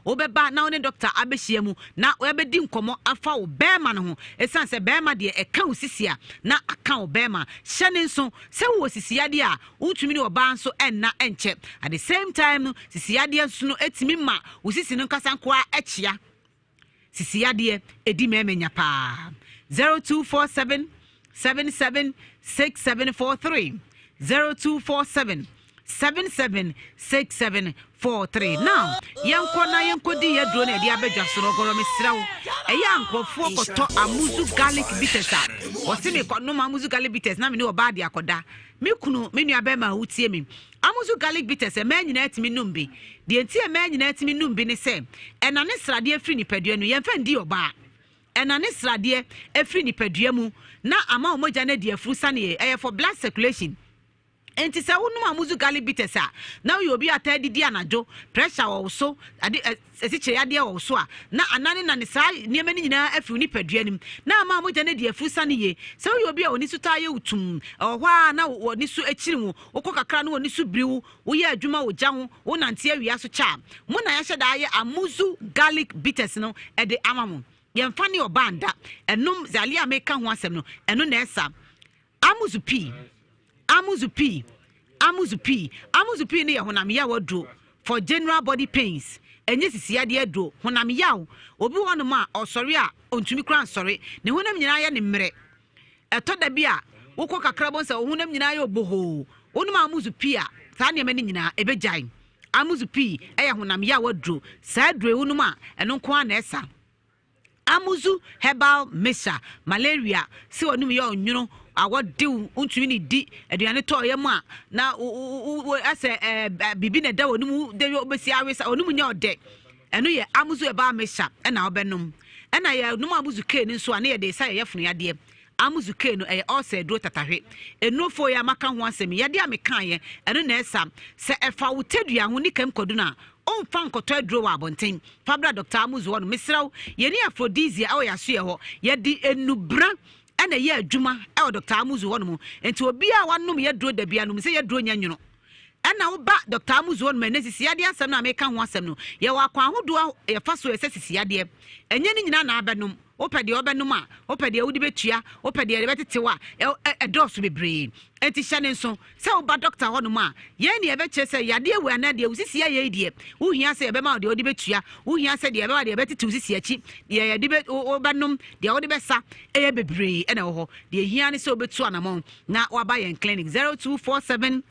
obeba na one doctor abehia mu na obedi nkomo afa wo bema no ho esan se bema de eka osisia na aka wo bema hyene nso se wo sisiade a utumi ne oba nso enna enche at the same time no sisiade nso no etimi ma osisi no kasa nko a echia sisiade edi memenya pa 0247 776743 0247 776743 now yanko di yedro na dia bedwa so rogoro mesrawo eya nkrofo koto amuzu garlic bitters a osimi kono amuzu garlic bitters na me ne oba de akoda me kunu me nua be ma hutie me amuzu garlic bitters e ma nyina atimi numbi de enti e ma nyina atimi numbi ne se ena ne srade afri nipadua no yemfa ndi oba ena ne srade afri nipadua mu na ama omoja na de afru sane e for blood circulation. Enti se wonu amuzu garlic bitters a na you obi atadidi anajo pressure wo so ade esikyere ade wo so a na anane na ne saa niema ni nyina afi ni padua nim na ama moja na de afu sane ye se you obi a oni su taye utum ohwa na oni su ekiri mu okokakra na oni su briwu wo ye adwuma wo gya ho wo nante awia so cha mo na ya hyeda aye amuzu garlic bitters no e de amamu yemfa ne obanda enum zali ameka ho asem no eno na esa amuzu p ne ye honam ya wodro for general body pains enye sisiade adro honam yaw obi wono ma osori a ontumi kran sori ne honam nyina ya ne mmere eto da bi a wokọ kakra bon se honam nyina ya oboho wonu amuzu p a sa ne mani nyina ebegyan amuzu p e ye honam ya wodro sa adro wonu ma eno nko na esa amuzu herbal mixture malaria si wonu ya onwuno awode untumi ni di aduane to yemu a na ase bibi na da wonu de obesi awesa wonu nya ode eno ye amuzu herbal mixture na obenum na ye num amuzu ke ni so a na ye de sa ye funu yade amuzu ke no e ose dro tatahwe enofo ya maka ho asem yade a mekan ye eno na esa se efa wotadua ho ni kam kodu na on fan koto adro wa abonten fabra Dr. Amuzu wono mesraw ye ni aphrodisia o ya so ye ho ye di enubra ana ye adwuma e Dr. Amuzu wono mu enti obi a wanom ye dro da bia no se ye dro nya nwuno ana wo ba Dr. Amuzu wono manesisi yade asem na meka ho asem no ye wa kwa ahodo ye fa so esesisi yade enye ni nyina na abenom opede obenum a opede wudi betua opede de betetewa edosu bebre enti hyane nso se wo ba doctor honum a ye ne ebe chese yade ewu ana de usisi ya ye die wo hia se ebe ma de wudi betua wo hia se de ebe ma de betete usisi achi de ye de obenum de wudi besa eye bebre ena wo de hia ne se obetu anamon na wa ba yen clinic 0247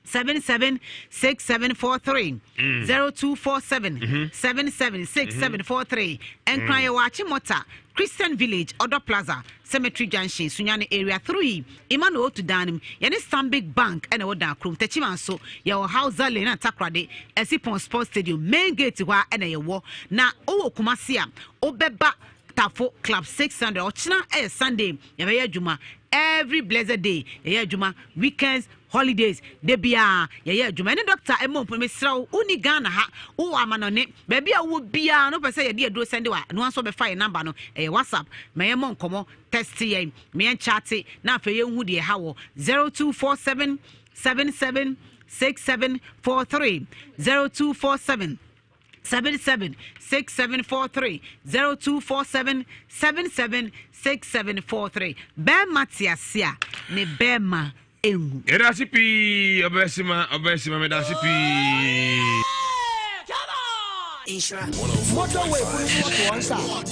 776743 0247 776743 and cry watch mota Christian Village Odo Plaza Cemetery Junction Sunyane area 3 Emmanuel to Danim yani Stanbic Bank and oda krum techimanso ya house lane takrade Esipon Sports Stadium main gate wa and ye wo na o Kumasi a obeba Tafo Club 600 ochina Sunday ya juma every blessed day ya juma weekends holidays debia ye adwuma ne doctor emom mesraw uni Ghana ha wo amanone ba bia wo bia no pese ye de do send wa no anso be fire number no WhatsApp me ye mon komo text ye me en chat na afa ye hu de ha wo 0247 776743 0247 776743 0247 776743 be matiasia ne bema engu erasipi obesima medasipi motorway put one side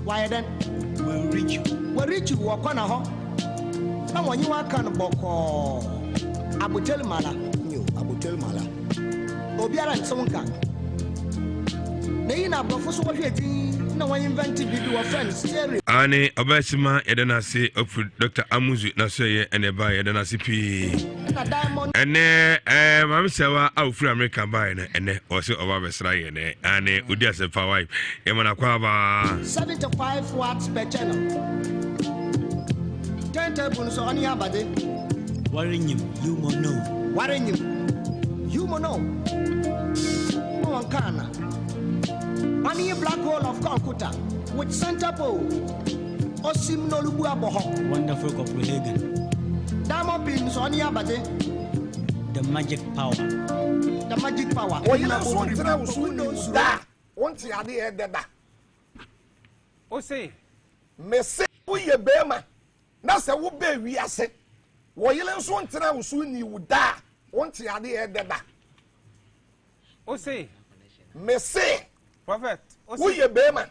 why then we'll reach you walk on a ho now when you are kind of boko abutel mala obiara nson kan na yina brofo so wohwe tin na wan invent video friends stereo ani obesima yedana se ofu Dr. Amuzu na so ye eneba yedana se pi ene mamsewa awfri America buy na ene o se oba besra ye ne ani odi asefa wife e mana kwa ba 75 watts per channel turntable so oni abade warenyim you mo know no one can. Money black hole of Calcutta with center pole. Osim no lubu aboho. Wonderful Copenhagen. Diamond pins on your body. The magic power. the magic power. Or you know, one thing I was soon da. One thing I did that. O say, me say, we ye bema. That's a would be we are set. Or you know, one thing I was soon you would die. One thing I did that. o say, Me say, prophet. O we say, ye bema.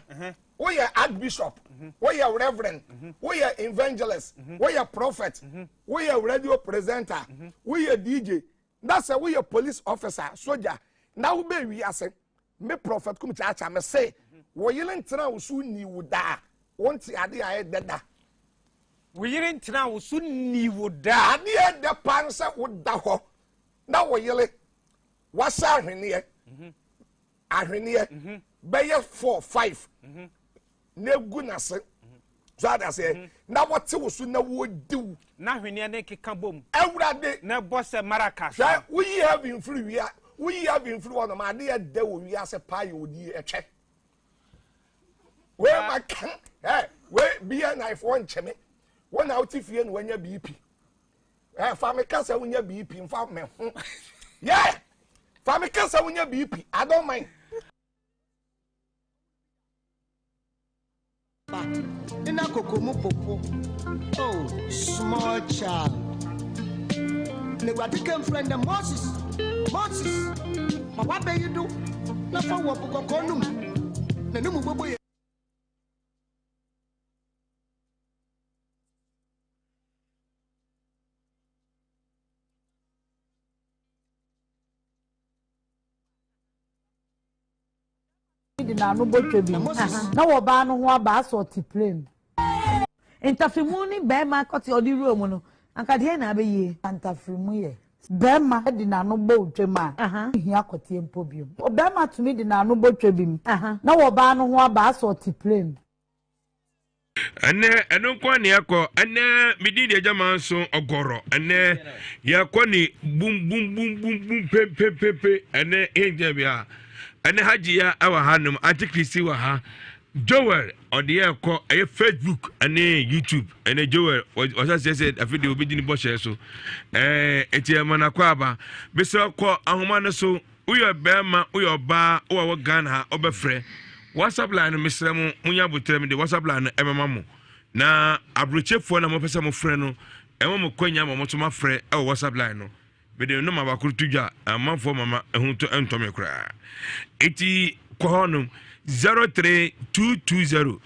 We are archbishop, we are reverend, we are evangelist, we are prophet, we are radio presenter, we are DJ. That's a we are police officer, soldier. Now we are saying, me prophet come to me say, we yelling tana soon you da. Once I did that. we didn't know soon you would die. I the pansa would da ho. Now we yelling. What's our here? I here. Bay 4, 5. Ne goodness. So I say, now what you soon would do? Now we near naked kabum. Every day, No boss a maracas. we have in free. We have in free on my dear day. We are a pie would ye a check. Where my can, where be a knife one chimney. One out if you when you BP. Family cancer when you BP in farm. Yeah, family cancer when you BP. I don't mind. In a cocoa popo. Oh, small child. The Vatican friend of Moses. Moses. But what do you do? Not for what Pococonum. The new boy. Na no botwe bi na wo ba no ho aba asort plane interfimu ni be ma koti odi room no anka de na be ye interfimu ye be ma di na no botwe ma hia koti empo bi o be ma tumi di na no botwe bi na wo ba no ho aba asort plane ene kwa ne yakọ ene midi de jama so ogoro ene yakọ ni bum bum bum bum bum pe ene enje bia ene hajiya awa hanum antikrisi wa ha Joel on the air call a Facebook and YouTube and Joel was said a video beginning boss so etia manakwaba Mr. Ko ahomana so we are bema we are ba o Ghana obefre WhatsApp line Mr. Mu munya butrem de WhatsApp line emama na abrochefo na mo pesa mo frɛ no mo kwanya mo to ma frɛ e WhatsApp line no be de no ma ba kurutudwa amanfo mama ehunto entome kra eti ko hono 03220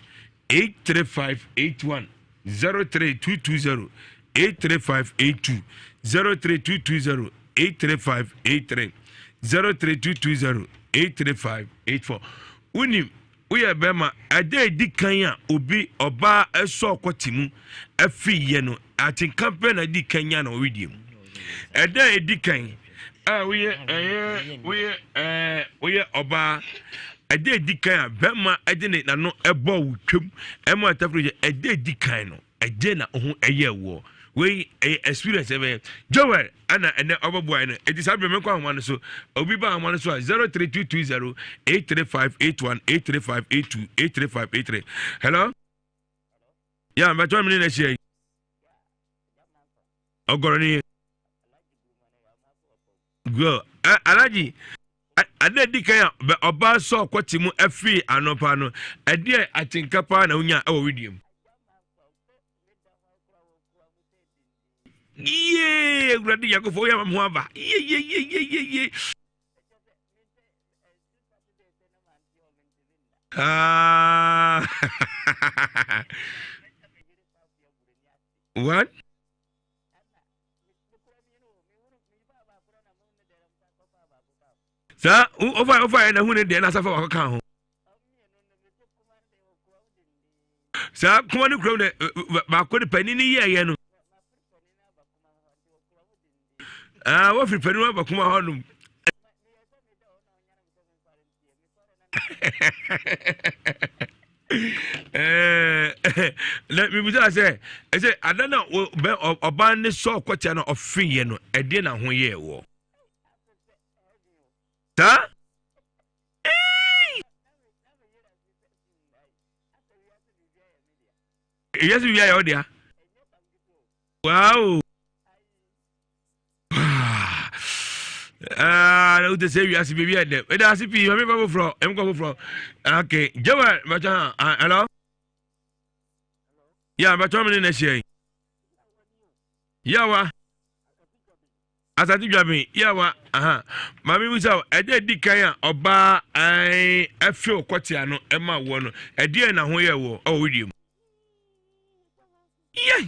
83581 03220 83582 03220 83583 03220 83584 Unim we are bema ade dikan a obi oba eso kwatimu afi ye no atin campaign adi kanya na owidiem ade dikan we oba ade dikan bema ade ne na no ebo wutwem ema tafro ade dikan no ade na ho eye wo we experience ebe Joel ana ene oboboy no edi sabe me kwa homa no so obi ba homa no so 03220 83581 83582 83583 hello yeah but 1 minute na share ogoroni go alaji ade dikan oba so kwatimu afi anopa no ade atinkapa na unya awo widiem yeah gradi yako fo ya mamwa yeah what sa over na hune de na safa wa kan ho sa kuma ni kro de ba ko de pani ni ye no what if you have a kuma honum? Let me say, I don't know about the so quotidian of free and a dinner when ye war. Sir? Yes, we are there. Wow. ara ute se wi ase bibi ede e da ase pi ma me ba fro em ko fro okay Joel bacha hello ya bacha me na shey yawa asati dwabe yawa mami wusa ede di kan a oba ai afi okotia no e ma wo no ede na ho ye wo o video ye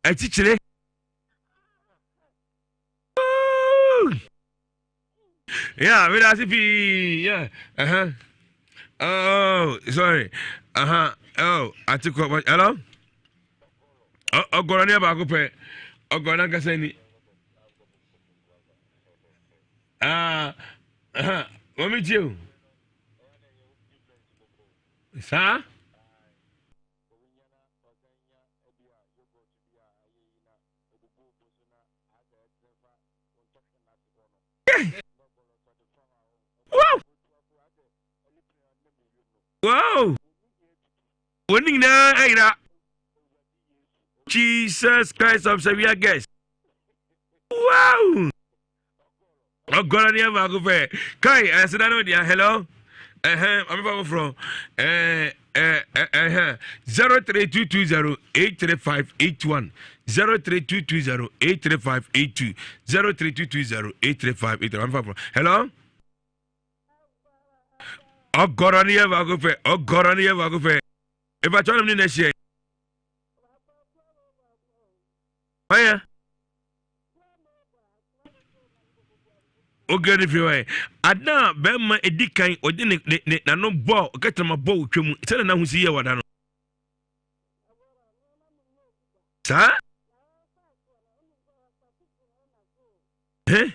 Atichire. Yeah, we that's yeah. Oh, sorry. Oh, atiko. Hello. Ogorani ba ko pe. Ogorana kasani. Mami jiu. Sa? Wow! Winning na aira. Jesus Christ of Savior guest. Wow! Oh God, I never go fair. Kai, I said I know dia. Hello. I'm from 03220-83581 03220-83582 03220-83582. I'm from hello. Oh God, I never go fair. Oh God, I never go fair. If I tell them in the share. Hiya. Okay, if you are Ada Bema Edikan or didn't no ball, get my bow, tell them who see you. What I know. Sir? Eh?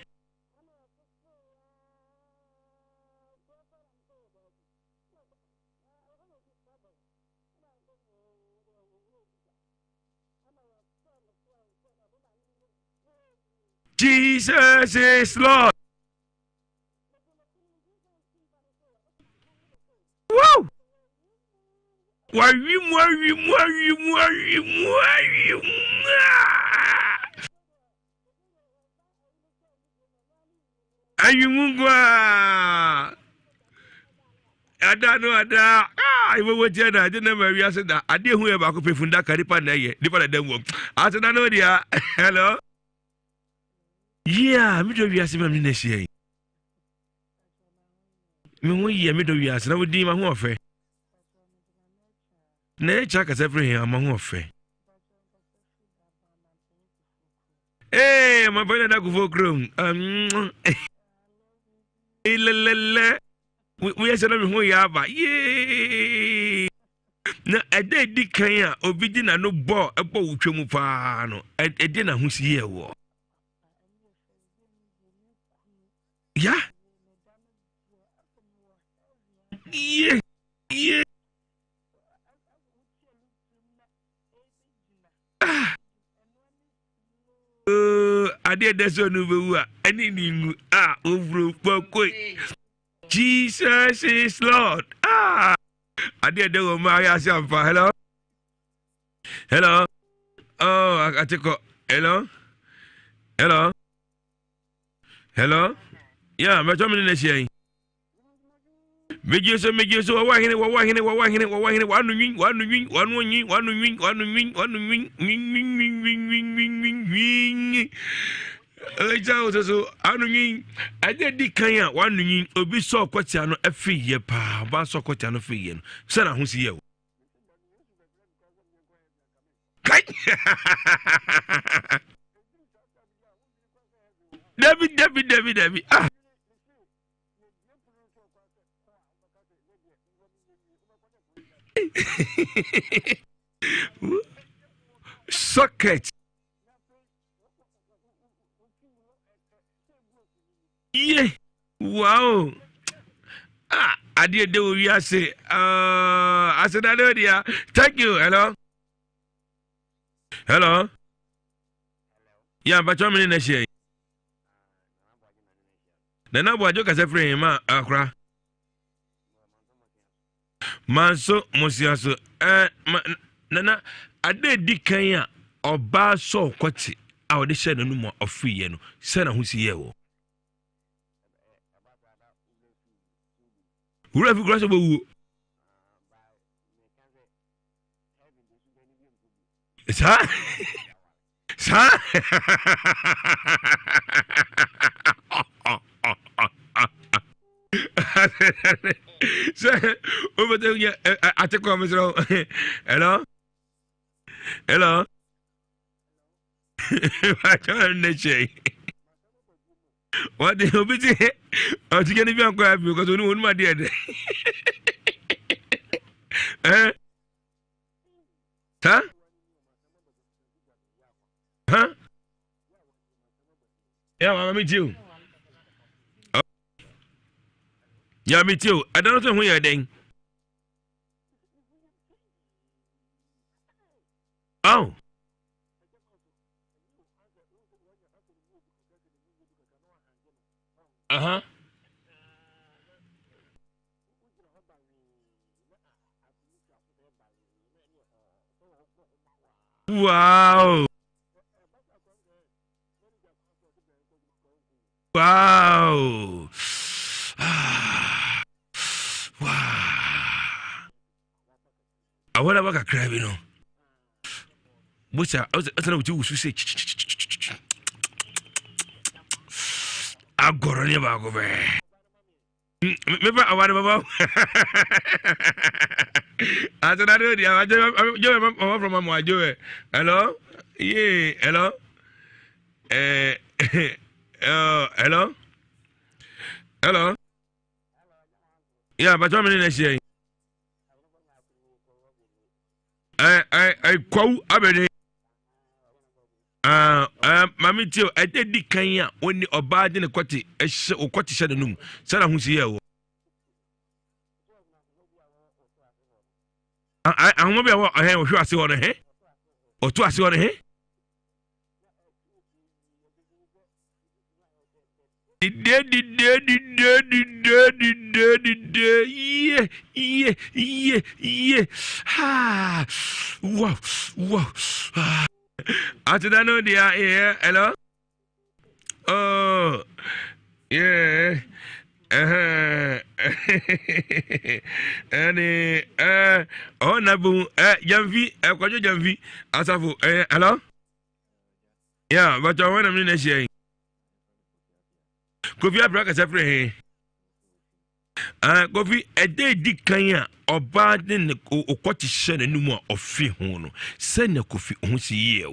Jesus is Lord. Wow! Why you? Ada no ada. I will watch that. I didn't know we said that. I didn't hear about Funda Karipa na ye. Different than them. I said I know dia. Hello. Yeah, me do we ask me next year. Me we ye me do we ask na we di ma ho ofe. Na cha ka sefre here ma ho ofe. Eh, my boy na go for chrome. Ilelele. We are saying me ho ya ba. Yee. Na ede di kan a obi di na no ball e bo wutwemu pa no. Ede na ho si ye wo. Yeah. Yeah. I did that so no any over quick. Jesus is Lord. I did that with my yourself. Hello. Hello. Oh, I take hello. Hello. Hello. Yeah, my German is here. Make so one so I did the Kanya one obi so kwatiano afi ye pa ba so kwatiano fi ye no se na ho si ye kai David socket. Yeah. Wow. I did do we say. I said I know dear. Thank you. Hello. Hello. Yeah, but how many next year? Nana Boajo kasa frame ma akra. Manso Mosiaso Nana ade di kan ya oba so kwati a ode hye no mu ofriye no se na ho si ye wo. Wura fi graso bo wu. Sa Say, over there, I take on Hello? Hello? I can't say. What the hell is it? I was going to be unquiet because we know my dear. Eh? Huh? Huh? Yeah, I'm meet you. Yeah, me too. I don't know who you're doing. Oh. Uh-huh. Wow. Wow. Wow. I want to work a crab, you know. What's that? I was going to say, I'm going to go there. Maybe I want to go. I said, I don't know. I'm from my joy. Hello? Yeah, hello? Hello? Hello? Yeah, but how many next year? I quote Abede. Mammy Tio, I did the Kenya when the Obad in a quati, a quati shadowum, Sarah who's here. I'm maybe I have a few on a head or two as on a head. Yeah. Ah, wow. I don't know the yeah. Hello. Oh, yeah. And oh, Nabu, Jamvi, Quajo Jamvi, Asafu, hello. Yeah, but I want a minute. Kofi Abraka separate. Kofi a day dick kanya or bad in the Okoti shed a number of free hono. Send a Kofi on see ye.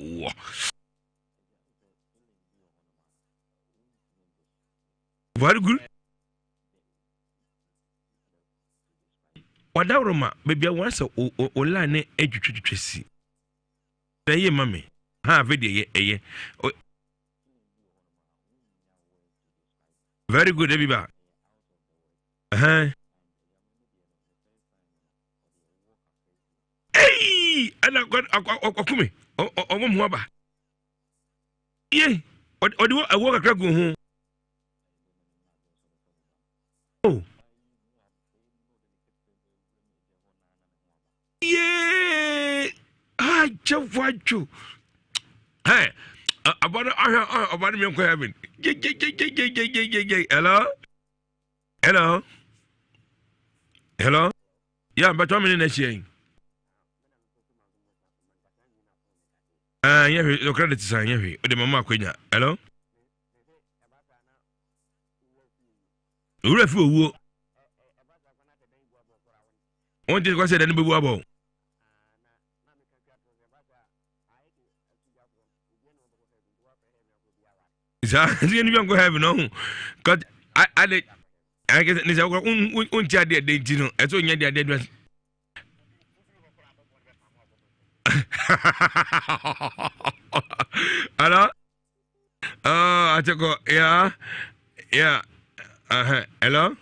Very good. Wadaroma, baby, I want so line educated. Say, ye, mammy. Ha, video, ye. Very good, everybody. Hey, and I got a come. Oh, Mwaba. Yea, what do I walk a crack home? Oh, yea, I jump for you. Hey, about me, Uncle Heaven. Hello. Yeah, but how many next year? Yeah, your credit is on you. The Mama Quenya. Hello. Urefu. One thing I said, and be wobble. Is that going to have no? Because I guess it's our own child, you know, as soon as you're dead. Hello? Oh, I took yeah. Hello?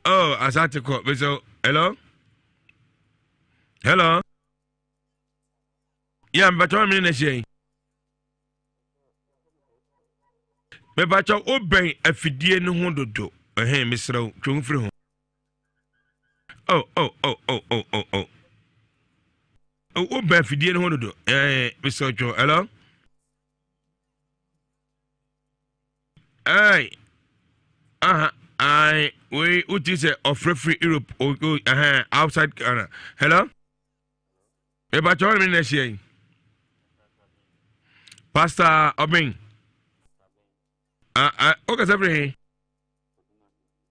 Oh, I said to call. So, hello? ya mbato me na hye me bacho oben afidie ne ho dodo mesrew twon firi ho oben afidie ne ho dodo mesrew twon hello we uti of free Europe outside Ghana. Hello? About your ministry. Pastor Obing. Okay, every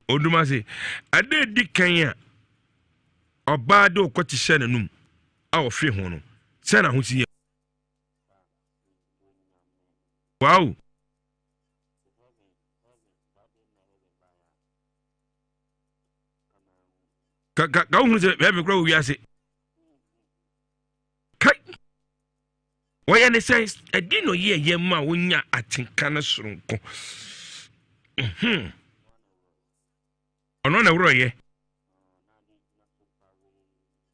Odumasi. I did Dick Kenya. Or Bado Cotishanum. Our free hono. Sena who's here. Wow. Ka hu se be me kro wi ase kai wo ya ne sense edi no ye ma wonya atinka na soronko ono na wuro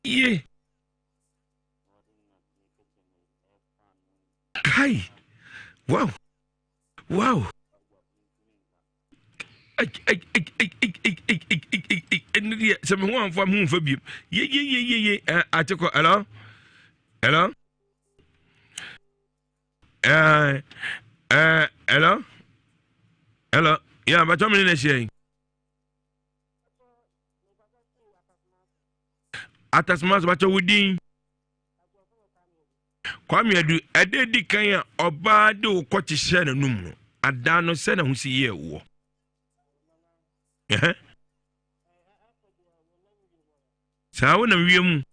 ye kai wow some one from whom for you. Yeah. Article, hello? Hello? Hello? Yeah, but how many saying? Atasmas, but you would come here, do a daddy can or bad do quite a shannon number. I don't know, send who see you. Sa wona wiem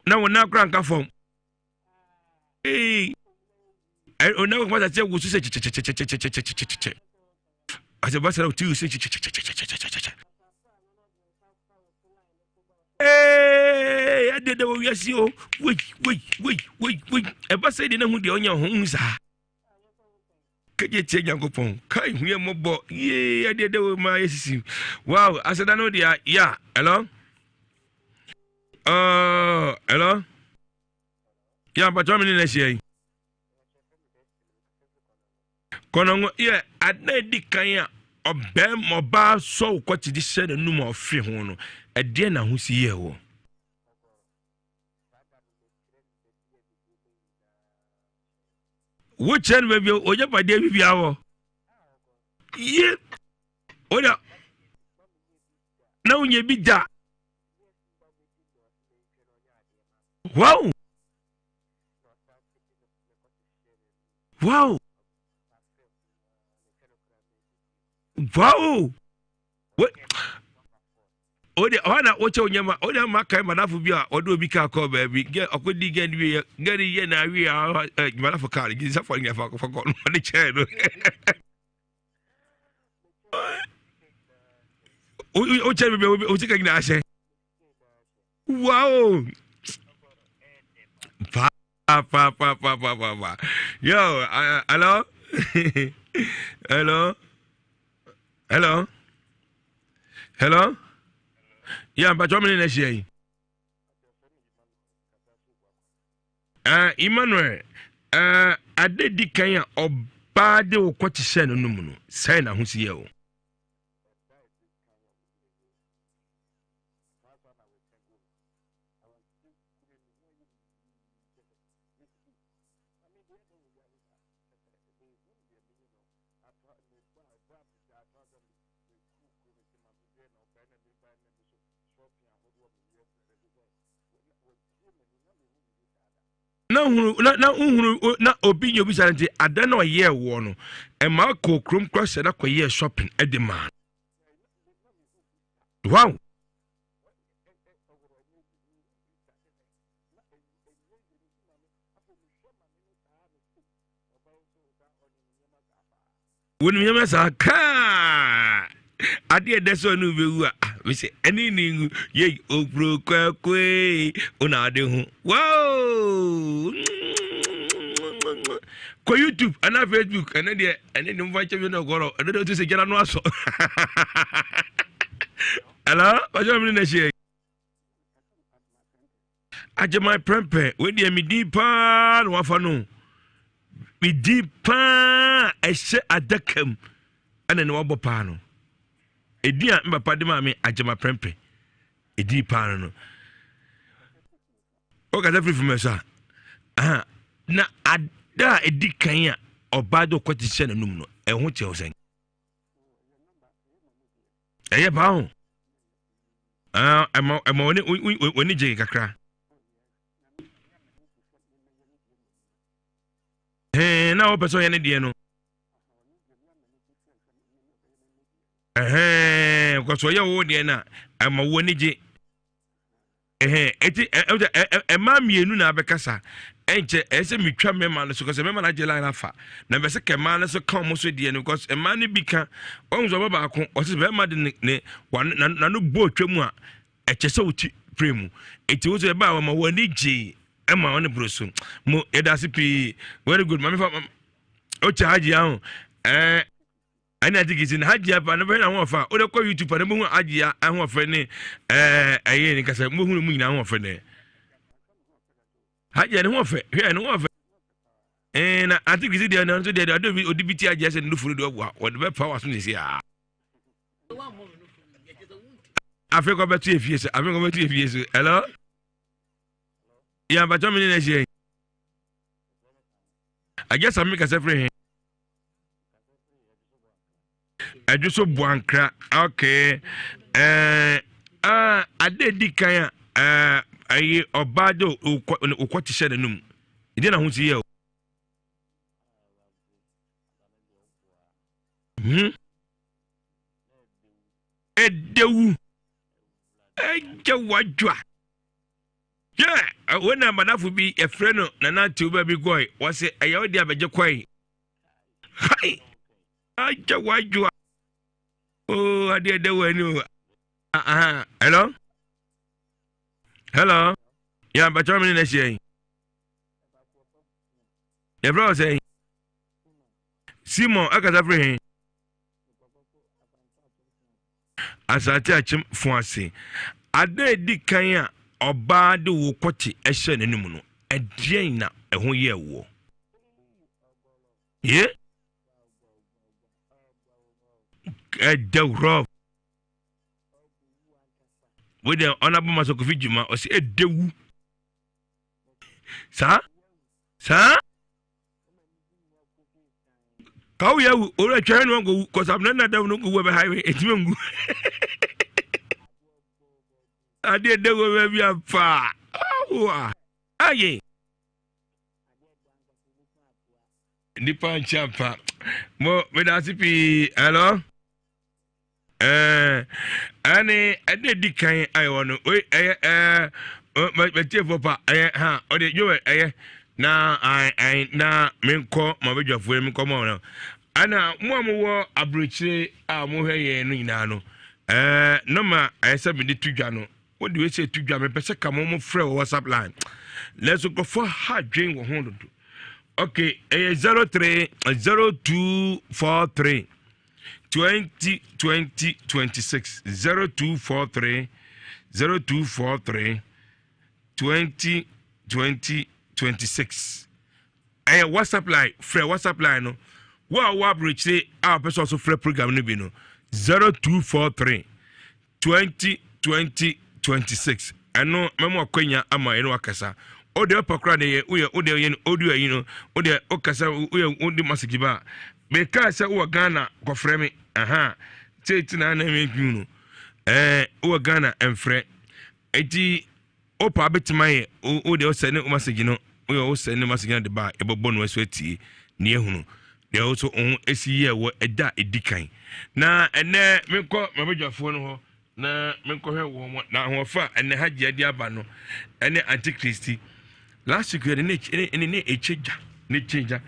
na wona kranka fom ona ko mata che gusu se che ase basara uti se adede wo wiase o wait e ba se de na hu de onya ho sa kaje che nyankopon kai hu ye mobo adede wo ma yesisi wow aseda no dia ya hello hello ya ba to mi na shey kono ye adedi kan ya obem oba so kwati di se na num ofri ho no ade na ho si ye wo Wuchen baby oje pade bibia wo ye oda na unye bi da wow what Ode ona oche onyama ode makai manafu bia ode obi ka call baby get okodi get we get ye na we manafu car gi za for ngia fa ko no de che no oche bebe oche ka gina ase wow pa yo hello yeah, but how many next year? Emmanuel, I did the kind of bad or what you said no sign a who's here. Na obi nyo bi santi ada na oye wo no e ma ko krom cross na ko ye shopping e de man wow wonu nyama sa ka ade de so no be wu we say any ningu ye obro kwakwe ona ade hu wow ko YouTube ana Facebook ana de ani no mfa chewe no goro ade do to se jara no aso hello ojo mi na she Ajema prempe we dey me di pa no wafa no me di pa ehye adakam ana ne wabo pa no edi a mbapa de ma me ajema prempe edi pa no o ka free from me na ada edi kan a obado kwati hye na num no eho che o sen eye ba ho ama woni je kakra na o person yene die no ko so ye wo die na ama woni je eti ma mienu na abekasa enche ese mitwa mema no so ko se mema na je line afa na be se kema na so kan mo so die no because ema ne bika on zo baba ko o se be ma de ne na no bo twam a eche se uti premu eti wo so be ba ma woni je ema on broso mo edase pi very good mama o cha haji ahun ana digisi na haji apa na be na ho fa o de ko YouTube na mo hu haji ahun fa ni aye ni kasa mo hu mu nyina ahun fa ne haji ne ho fa hwe ne ho fa na atigisi de na so de odibiti haji ase no furu de obo o de be power so ni si Africa betu efiese Africa betu efiese hello ya ba tomi na je I guess I make a separate I do so buankra okay adedi kan ayi obado ukwati hye nanum ide na ho ti ye edewu ejawajwa yeah when amanafu bi a friend na na tuba bi goy was ayaw dia beje kwai hai ajawajwa oh ade dewu ni hello yeah but how many next year the bro say Simon akasa free asate achim fuase ade di kan a oba de wo kwoti ehye nanum no edien na eho ye wo ye edewro we the honorable masokofi juma o se edewu sa kawo ya o re twa no go cause am na da no go we be highway etimengu ade de go be bia fa aye nipa champa mo me da sipi hello ani ade di kan ayo no we me tiefo pa ha o de yo na I na menko mabedwafo menko mo no ana mo amwo abrochire a mo hweye no nyina no no ma ayesa me de tudwa no wo de we se tudwa me pese ka mo frɛ WhatsApp line let's go for hadwen wo ho do okay 030243 2026 0243 2026 WhatsApp line free WhatsApp line no wa bridge say our person so free program no be no 0243 2026 eno memo akwanya ama eno akasa o de opakra de ye o de ye audio yi no o de okasa o de masikiba me ka say o Ghana go frɛ me tete na na me dwunu o Ghana emfrɛ eti opa betimaye o de o send o message no o send message na de ba e bobo no so atie ne ehunu de o so on esi ye wo eda edikan na ene menko mabedwafo no ho na menko hwe wo na ho fa ene haji ade aba no ene antichristi last week ne echeja ne cheja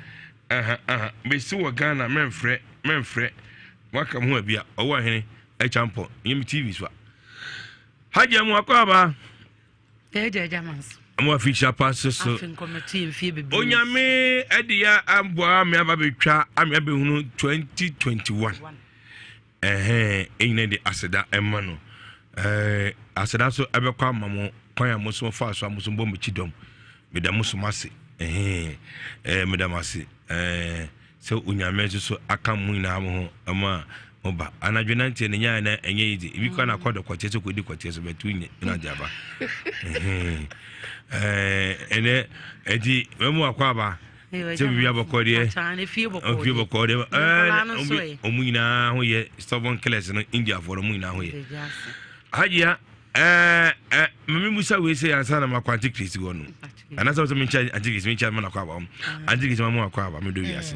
me si wo Ghana menfrɛ waka mo abia o wo hene e champo yim TV so haji amu akwa Jamans. Mo fisha pass so. Onyame edia amboa me ababetwa ame abehunu 2021. Eyine de aseda emma no. Aseda so abekwa mamo kwan a muso fa so muso bom chidom meda muso mase meda mase so unyame so aka mu na mo ama oba anadwe nante ne nya na enye yidi ibi kwa na kodo kwache so kodi kwache so betu na jaba ene edi memu akwa ba se bi abokode fie bokode omu nyina ho ye stubborn killers no India for omu nyina ho ye hajia mami musa we say answer na makwanti Chris go no anasa so me charge antigis me charge man akwa ba antigis mamu akwa ba me do wi ase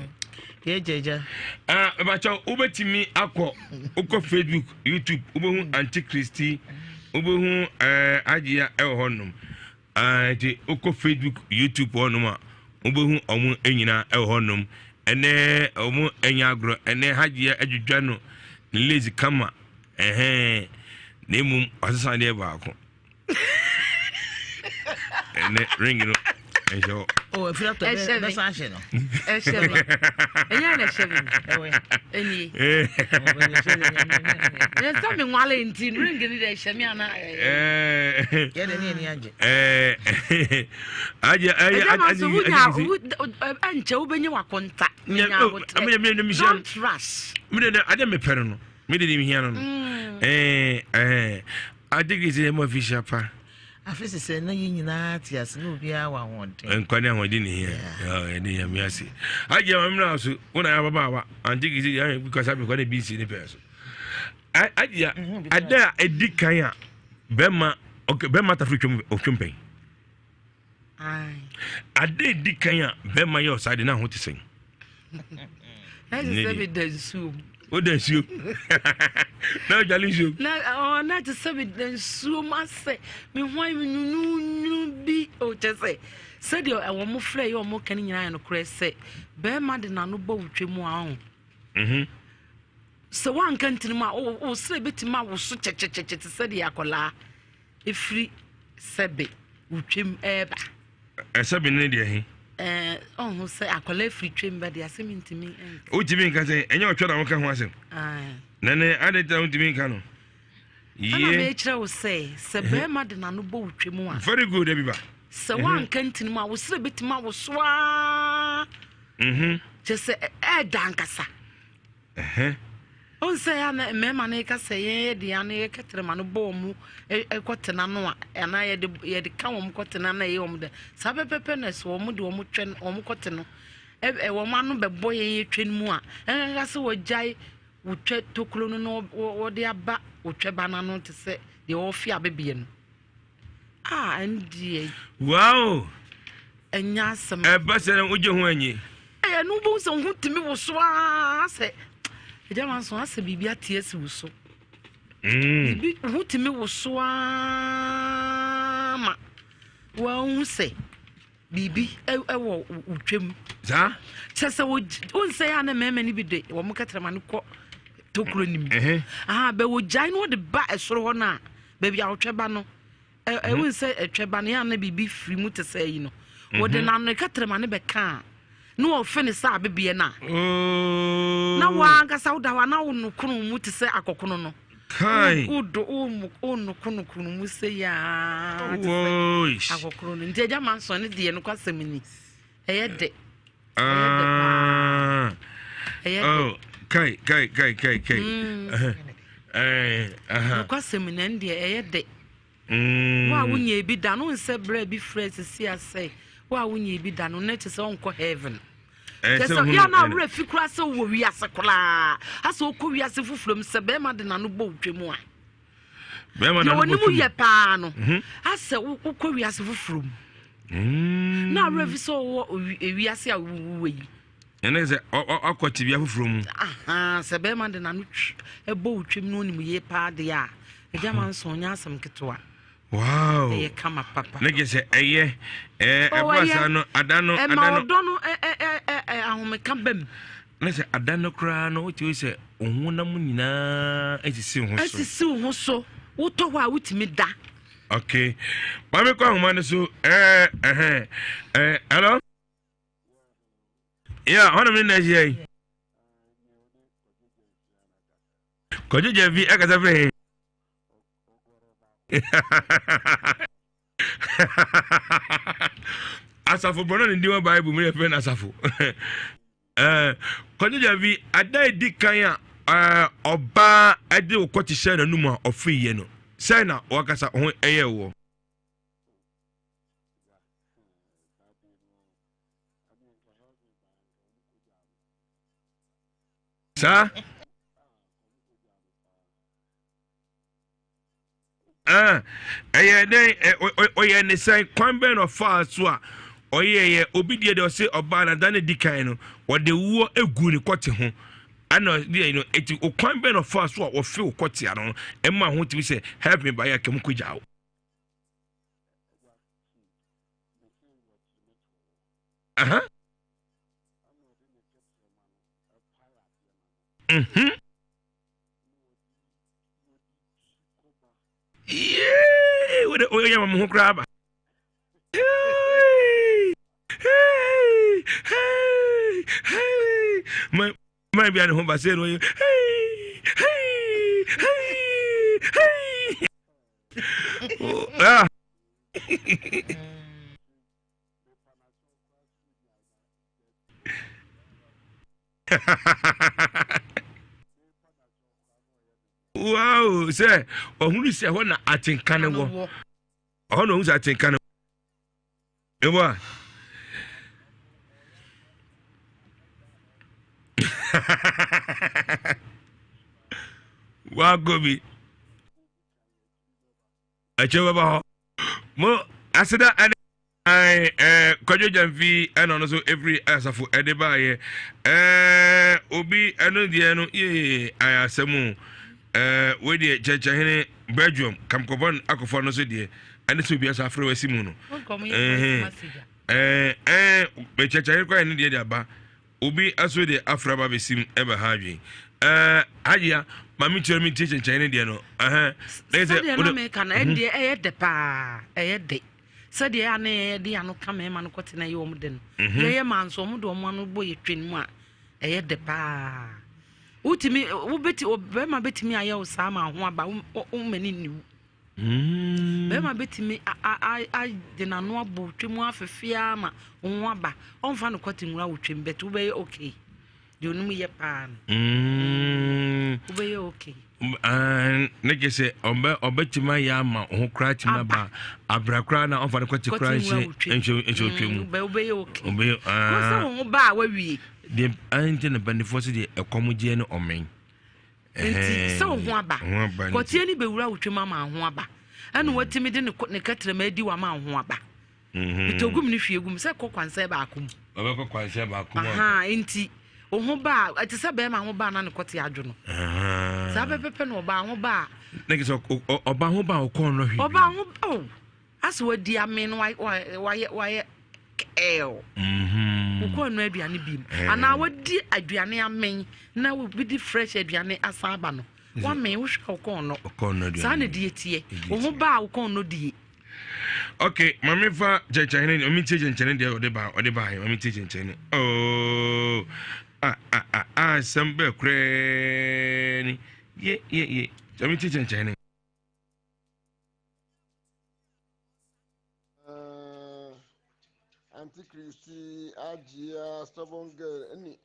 jejeja bacha ubetimi akọ uko Facebook YouTube ubehu antichristi ubehu ajia ehonum ti uko Facebook YouTube honum a ubehu omu enyina ehonum ene omu enyagro ene hajia adwudwa no lazy kama nemu asesa de ba akọ ene ring no enjo oh if you have to that's action no eshebe enya na eshebe ewe eni ya tell me nwale nti ring ni de esheme ana ye de ni anje aje anche ubenye wakonta nya don't trust me de ade me pere no me de mi hia no adigise mo official pa afisi se na yinyina tias no bia wa wonde enkwane ahodi ni hia eni ya miase aje mamna so una ya baba wa andigise ya because abi kwane BC ni peso aje ada edikan ya bema okay bema tafritwom otwompen ai ada edikan ya bema yo side na ho tisen na se be dansu o dansu na jalisho na to se be dansu ma se me hwan nunu bi o chese se de e wo mo frɛ ye o mo kan nyina no kure se bema de na no ba wutwemu a ho so wan kan tinima o sre betima wo so chechechete se de akola efri sebe wutwem eba sebe ne de he on say akola free train be dey asemintimi o timi nka say enya otwa na wo ka ho asem nene adeta o timi nka no ye ana me kire wo say se be ma de na no bo wutwemu a very good ebiba se wan kantin ma wo sere betima wo soa je se dankasa on say ana me ma na ka say ye de ana ye ketere ma no bo mu ekotena no a ana ye de ka wo mu kotena na ye wo mu de sabepepe na so wo mu de wo mu twen wo mu koteno wo ma no bebo ye twen mu a ka se wo jai wo twe toklo no wo de aba wo twe bana no te se de wo fi abebie no ndie wow enya asem basere wo je ho anyi no bo so ho timi wo so a se ejama so ase bibia tie si wo so bibi ho timi wo so a ma wa hu se bibi ewo utwem za chese wo unse ya na meme ni bide wo mo katrama ne ko tokro nim be wo jai no de ba esoro ho na ba bia otweba no unse etweba no ya na bibi firi mu te se yi no wo de na no katrama ne be ka no ofene sa bebie na na wa ngasa uda wa na wonu kunu mu te se akokono no kai udo onu kunu mu se ya woish akokono no ntia jama so ne de no kwasem ni eyede oh kai kwasem ne de eyede wa wunye bi da no nse bra bi phrase si ase wa wunye bi da no net se onko heaven so ya na refi kura se wo wi ase kula aso ko wi ase fufulom se be ma de na no bo twemu a be ma na no bo twemu ye pa no ase wo ko wi ase fufulom na refi so wo wi ase a wo yi ene se akwati bia fufulom se be ma de na no e bo twemu no ni mu ye pa de a ejama nso nya asem ketwa wow eye kama papa nege se eye ebasa no adano ahomeka bam na se adano kra no ti o se ohunam nyina esisi ho so woto wa wutimi da okay mame kwa ahoma ne so hello yeah hono me na ji ko je vi akasa fe Asafo bono ndi wa Bible me friend asafo. Kwani javi adai di kan a oba ade okoti share na numu a ofri ye no. Say na wakasa ho eye wo. Sa eye den oye ne say kwan ben of fast so a oye obidie de say oba na dan di kan no wo de wo egu ni kwoti ho ana dey no eti okwan ben of fast so a wo fe kwoti ano emma ho ti say help me by akem kujao Yeah, what the oil am grab. Hey, my be at home by saying, wow, say, who say when I think can wo. Oh no, I think can. Ewa. Wa gobi. Achewa ba. Mo asida and Kojo Jamfi and also every asafo edeba ye. Obi eno die no ye ayasemu. We the Chachahene Belgium, Camcovon, Acofon, no, dear, and this will be as a free Simono. Chachahene and India Ba, Ubi as with the Afra Sim ever having. Adia, Mammy tell me teaching China, Diano. There's a American idea, the pa, a day. Said the Anne, the Ano come and Cotina Yomden. Lay man, so one boy train one, a the pa. Utimi ubeti obema beti mi ayo sama ho aba mani ni bema beti mi a de na no abo twemu afefia ma ho aba onfa no kwati nwura wotwem bet ubeye okay de onum ye pa ubeye okay neke se obetima ya ma ho kra tima ba abrakra na onfa no kwati kra enche twemu ubeye okay ubeye ko se ho ba wawie the anti na banifo se de ekomogie ne omen enti so ho aba ko tie ni bewura wotwema ma ho aba anu watimi de ne katre ma di wa ma ho aba bitogum ni hwiegum se kokwanse ba akom obe kokwanse ba akom enti ho ba ati se be ma ho ba na ne kote adwo no sa pepepe no ba ho ba neke so oba ho ba okon no hwi oba ho aso wadi ame no why ukọ no aduane bim ana wadi aduane amen na we bi fresh aduane asaba no wa men wo hwa ukọ no aduane sa na die tie wo ba ukọ no die okay mama fa chechane o mi chechane de o de ba o mi chechane oh sambe kreni ye o mi chechane Christy, Agia, stubborn girl, any.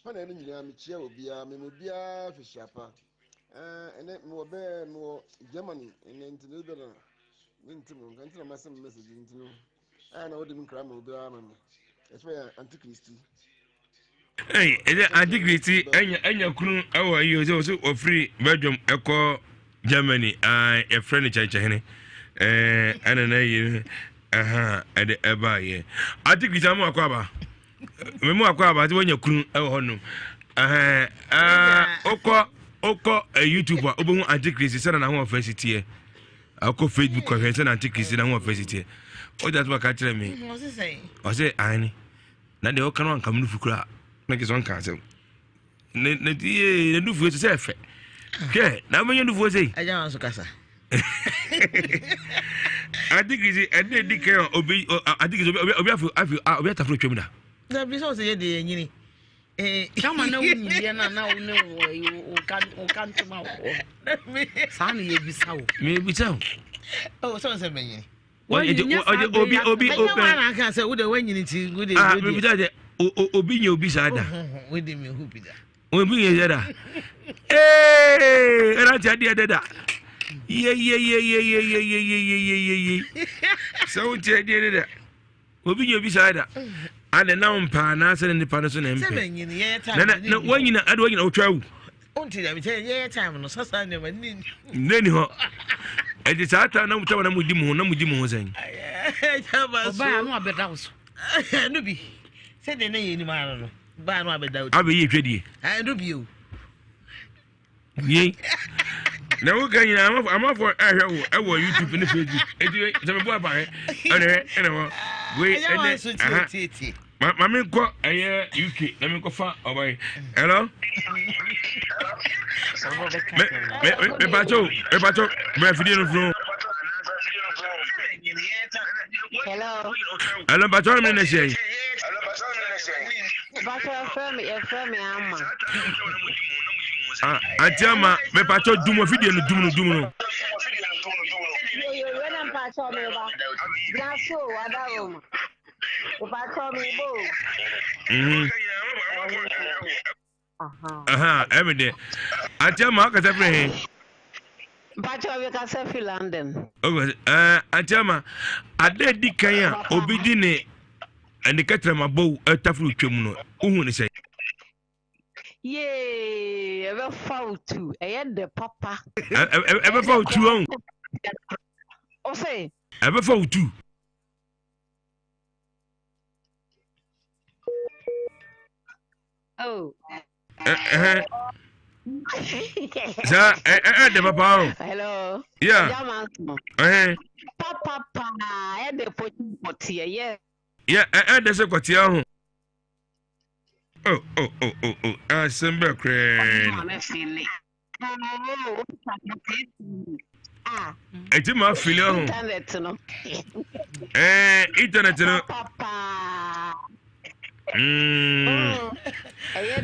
When any Michia will be a Memobia Fishapa, and then more bear, more Germany, and then to the Winton, until I send a message into. I know them cram will be a man. That's why Auntie Christy. Hey, Auntie Christy, and your crew, our years also free Belgium, Echo, Germany, a friendly China, and an ede eba ye ati kwita mu akwaba memu akwaba ati wonya kunu e ho no okọ YouTuber obo antichrist se na ho ofacity e akọ Facebook ko se na antichrist na ho ofacity e o that wa ka kire me o se ani na de o kan wan kam nu fukura na ke son ka se ne die nu fu se efe ke na menye nu fu se aja wan so kasa I think is and they declare obi I think is obi afi atafro twem da na bi so say dey nyini kama na wuni na ne o kan tuma o sa na ye bisa o me bisa o so say menyi obi I can say would when you need to good obi nye obi sada with him who be that obi nye sada era ti ade dada ye so ti ade dada obi nye obi sada ade na mpa na se ne pa no so na mpe na wanyina ade wanyina otwa wu until them say yeah time no sasa ne mani neni ho e di sata na mutawa na mudi mu zan oba no abeda so no bi say de na yeni ma no ba no abeda abi ye twedie no bi o ye na wo kan nyina amafo ahwe wo e wo YouTube ne Facebook e di se me bo aba he ene wo we ene Mami ko aye UK na mi ko fa obai hello me bacho me fidi no fro hello bacho me na sei bacho fami ama atiama me bacho dumo fidi no dumo yo na bacho me ba na so wadaro bacho me bo everyday atiama ka sefre bacho we ka sefi London atiama ade di kan a obi di ne ande katra mabo atafru twem no uhu ne sei yeah ever fall to the papa ever fall to on o say ever fall to oh Sa the papa hello yeah papa the poti yeah the se kwatia ho oh asembe kren eti ma fili ho internet no papa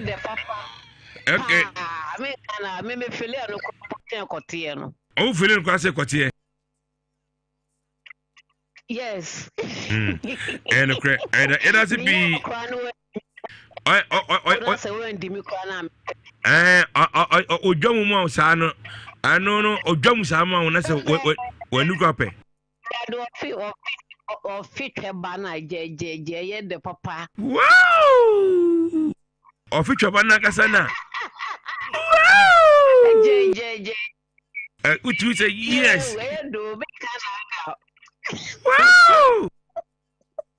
the papa okay me fili no kotie no o fili no kwase kotie yes and kre it doesn't be odwamu mu sa no ano no odwamu sa ma wona se wanu kwape o fit bana je the papa wow o fit bana kasana wow je utu say yes wow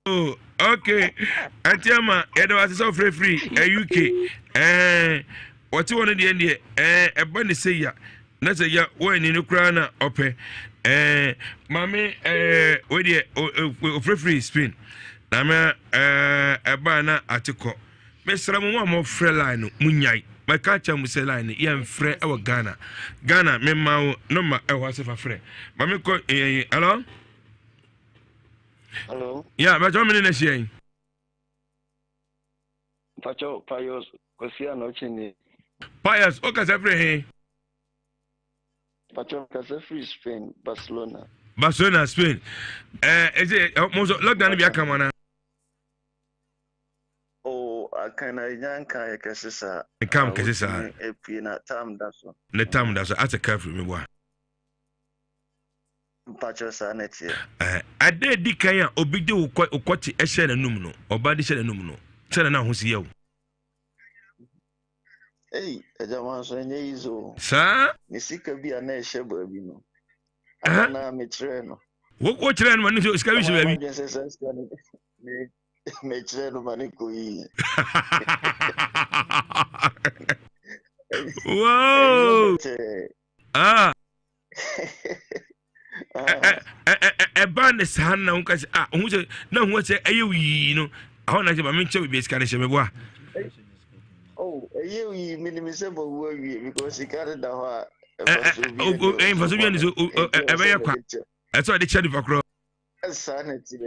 oh okay atiama edo was so free UK what you want the e ba ne say ya na say ya wo ni no kra na ope mami we dey free spin na me e ba na atiko me sra mo free line munyai my catch am say line ye free e wo Ghana me ma no ma e ho se fa free mami ko hello hello yeah but how many na shey Pacho Payos Kosia no chini Payos o ka se free he Pacho ka se free Spain Barcelona Spain is it most lockdown bi aka mana oh akana nyanka ya kesisa kam kesisa epi na tam daso at a careful me boy Pacho saneti ade di kan a obi de ukoti ehye na num no oba de hye na num no chere na ho si yawo ejama so enye izo sa ni sika bi ana ehye ba bi no ana me chere no wo chere no manu sika bi se ba bi me chere no mani ko yi wow ban ne sa na unka se hu se na hu se ayi no aho na je ba me nche bi sika ne she me boa oh ayi minimi se bo wo wi because sika da ho faso bi ani so e be yakwa e so de chedi fakro sanity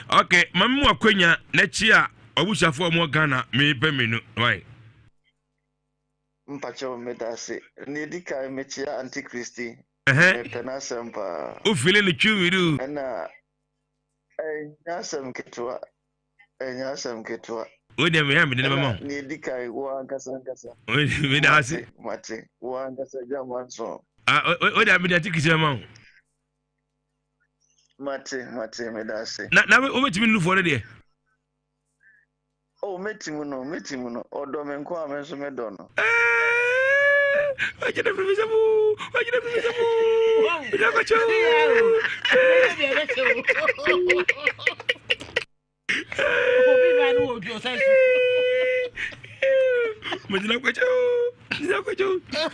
okay mami mu akwanya na chi a obushafo mo Ghana me pe menu why mpacho medase ne dika mechia antichristi pena sempa o feel no chumiru na nyasem ketwa o dem ya me de mama ne dika wo ankasa o me da ase mate wo ankasa jamanso o dem de tikisi mama mate medase na o metimi nu for de oh metimu no odo me nko amenso me do no Wajina frimisamu. Bidakacho.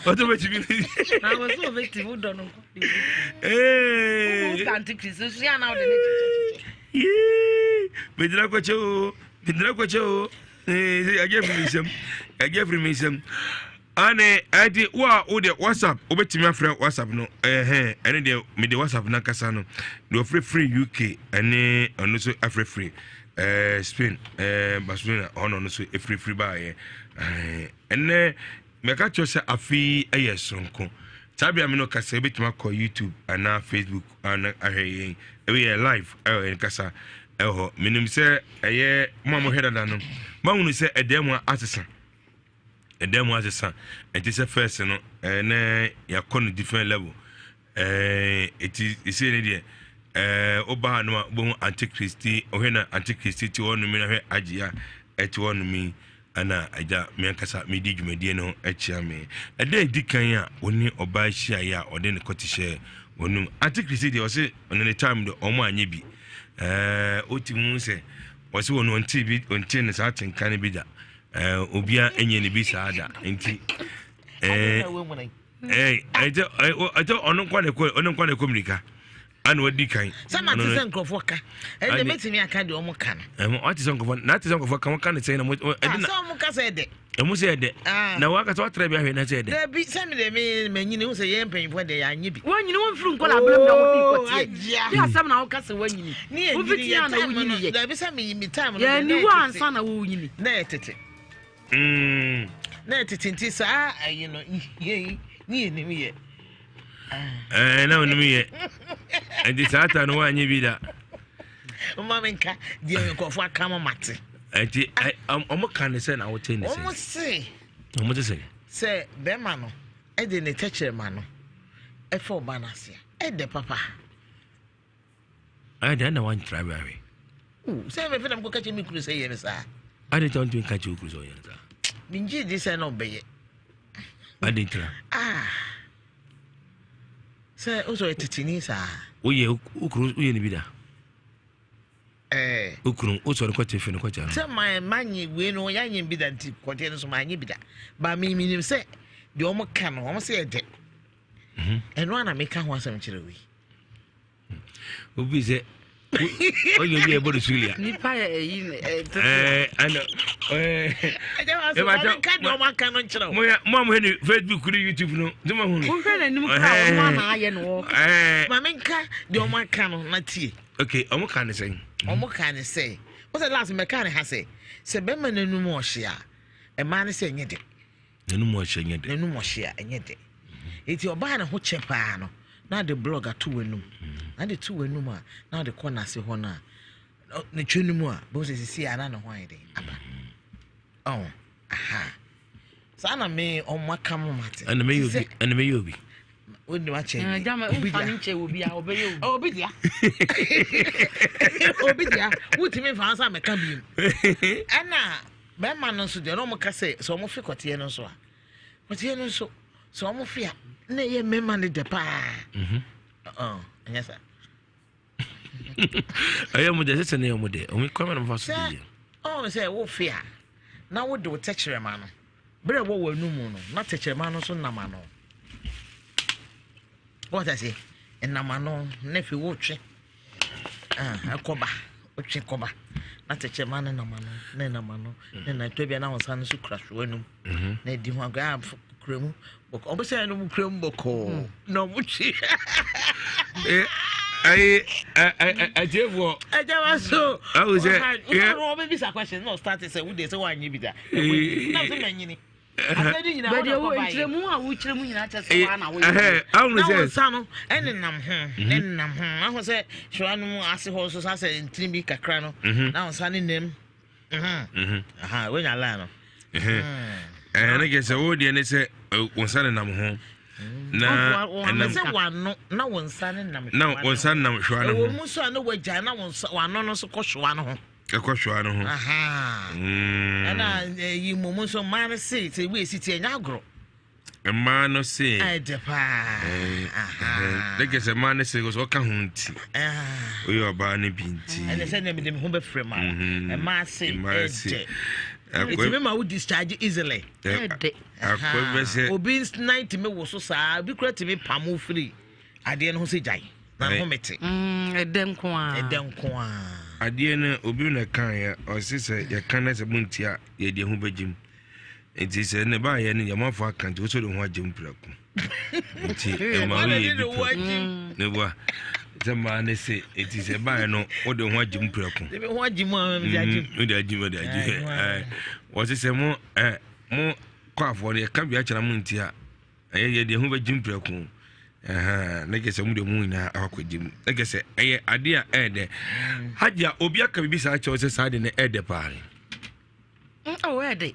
What about you? I was so victim who don't know. Hey. Antichrist, she are now the Bidakacho. I gave me some. Ane adi wa o de WhatsApp obetimi afre WhatsApp no ene de me de WhatsApp na kasa no de free UK ene ono so afre free Spain Barcelona ono no so free ba ye ene me ka cho se afi sonko tabia me no kasa obetimi akọ YouTube ana Facebook ana ahye e live en kasa ho minim se eye mamo hedada no mahunu se edem asesa edem asesa it is a first no na yakon different level it is any there oba no bo antichristi ohena antichristi ti wonu mi na hwe agea eti wonu mi ana aja me kasa me di dwumadie no achia me ede dikan a oni oba hia ya ode ne kotishe wonu antichristi de o se on the time de omo anye bi otimu se o se wonu onti ne sa tenkan bi da obia enye ne bi saada enti ajo onon kwa komunika an wadi kan sama tse nkrofo ka e de metimi aka de omo kan what is nkrofo na tse nkrofo kan kan tse na mo na so mo ka se de emu se de na waka so tra bi ahwe na se de de bi se me de me manyini hu se ye mpanyfo de ya anye bi wanyini won furu nkola ablam na wodi kotie ya asam na wo ka se wanyini wo fiti ya na wonyini ye de bi se me yimi time ya ni wo ansa na wo wonyini na etete na etete nti sa you know ye ni mi ye na wonu mi ye enti sata no wanye bi da mamenka de nkofo aka mo mate enti omo kan se na wo te ne se omo se se be ma no e de ne techere ma no e fo ba na se e de papa I don't want to try very. Say me feel I'm catch me kuru say yes sir. I don't want catch you kuru so yes. Minji this no be. I didn't try. Say also etitini sir. Oye ukuru oye ni bida. Ukuru o so ko tefe no ko ja. Say my manyi we no ya yin bida nti ko te no so manyi bida. Ba me nim say de o mo ka no o mo say de. Eno ana me ka ho asam kire we. Obi se oye bi e bodo sulia. Ni pa yi ano ka do ma ka no kire. Mo he ni Facebook ni YouTube no. Duma hu no. Wo hwe na nim ka wo na aye no. Ma me nka de o ma ka no na tie. Okay, omo kan say. Omo kan say. What's the last me kan ha say? Se be ma nanu mo hye a. E ma ne say enye de. Nanu mo hye enye de. Nanu mo hye a enye de. Eti oba na ho chepa no. Na the blog atu wenum. Na the tu wenum a na the corner se ho na. Ne twenu a bo se sisi ana na ho ayede. Aba. Oh. Aha. Sana me omaka mo mate. Ana me yobi. Woni wa che. Jama o fa nche obi a obeyo. Obi dia. Obi dia. Wuti me fa ansa me ka bi. Ana be ma no so de no mo ka se so mo fi kote no so a. Kote no so so mo fi a na ye me ma ne de pa. Yes sir. Ayo mo de se ne yo mo de. O mi kwa na mo fa so bi. Oh say wo fi a. Na wo de wo techere ma no. Bre wo wanu mu no. Na techere ma no so na ma no. What I say? Enamano nefi wotwe. Akoba. Otwe koba. Na teche man na mano, na mano. Na tobia na wonsa no so krahwo anum. Na di ho aga kremu. Boko obo say no kremu boko. No muchi. I jevo. Ajawa so. I was yeah. No be bisa question no start say we dey say wan yi bi da. Na so manyini. But you were which nyina chese wa na we. I will say sano enenam ho. I was say shwanu ase ho so say ntiri bi kakra no. Na sane nem. Aha, when you lie no. And I guess all the say on sane nam ho. Na say wano na won sane nam. Na won sane nam shwanu ho. O mu so na wagya na wano no so ko shwanu ho. Ekoshwanu ho. Aha. Ana yi mumu so man say we sit enya agro. A man no say. Depa. Aha. Like say man say go so ka hunti. O yo ba ne binti. And say dem ho be frame man. A man say. It's remember who discharge easily. Obi 90 me wo so sa bi kura timi pamu free. Ade no say jai. Na ho mete. Eden ko a. Adie na obi na kan ya o se ya kan na se muntia ye de ho bagim enti se ne ba ye ne ya mafa kan to so de ho agim praku enti e ma ye bi ne bo se ma ne se enti se ba no o de ho agim praku de ho agim ma de agim o de agim o se mo mo kwafo ne kan bi a kira muntia ye de ho bagim praku neke se mu de mu ina akwadim neke se eye ade a ede haja obi aka bibi sa cha o se sa de ne ede pa o ede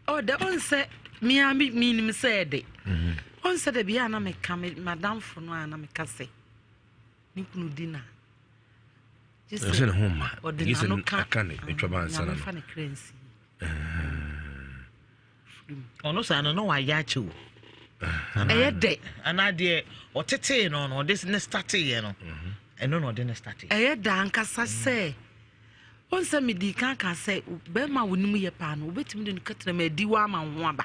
o de on se mi ami mi nim se ede on se de bia na me ka madam fo no ana me ka se ni kunu dina se ne homa o de na no ka ne etwa ban sana na fa ne crency ono sa no wa ya chu de anade otete no this ne start ye no eno no de ne start da ankasa se on se me di kan ka se be ma wonim ye pa no obetim de katra ma di wa ma ho aba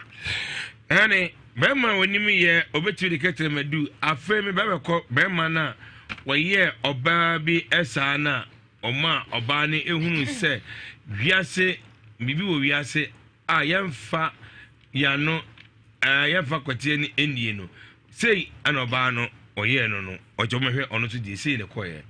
ene be ma wonim ye obetim de katra ma du afa me be ko be ma na waye oba bi esa na oma oba ne ehunu se wiase bibi wo wiase a yemfa ya no ya fa kwatie ni endie no sei ana oba no oye no no ojomehwe ono to di sei ne koye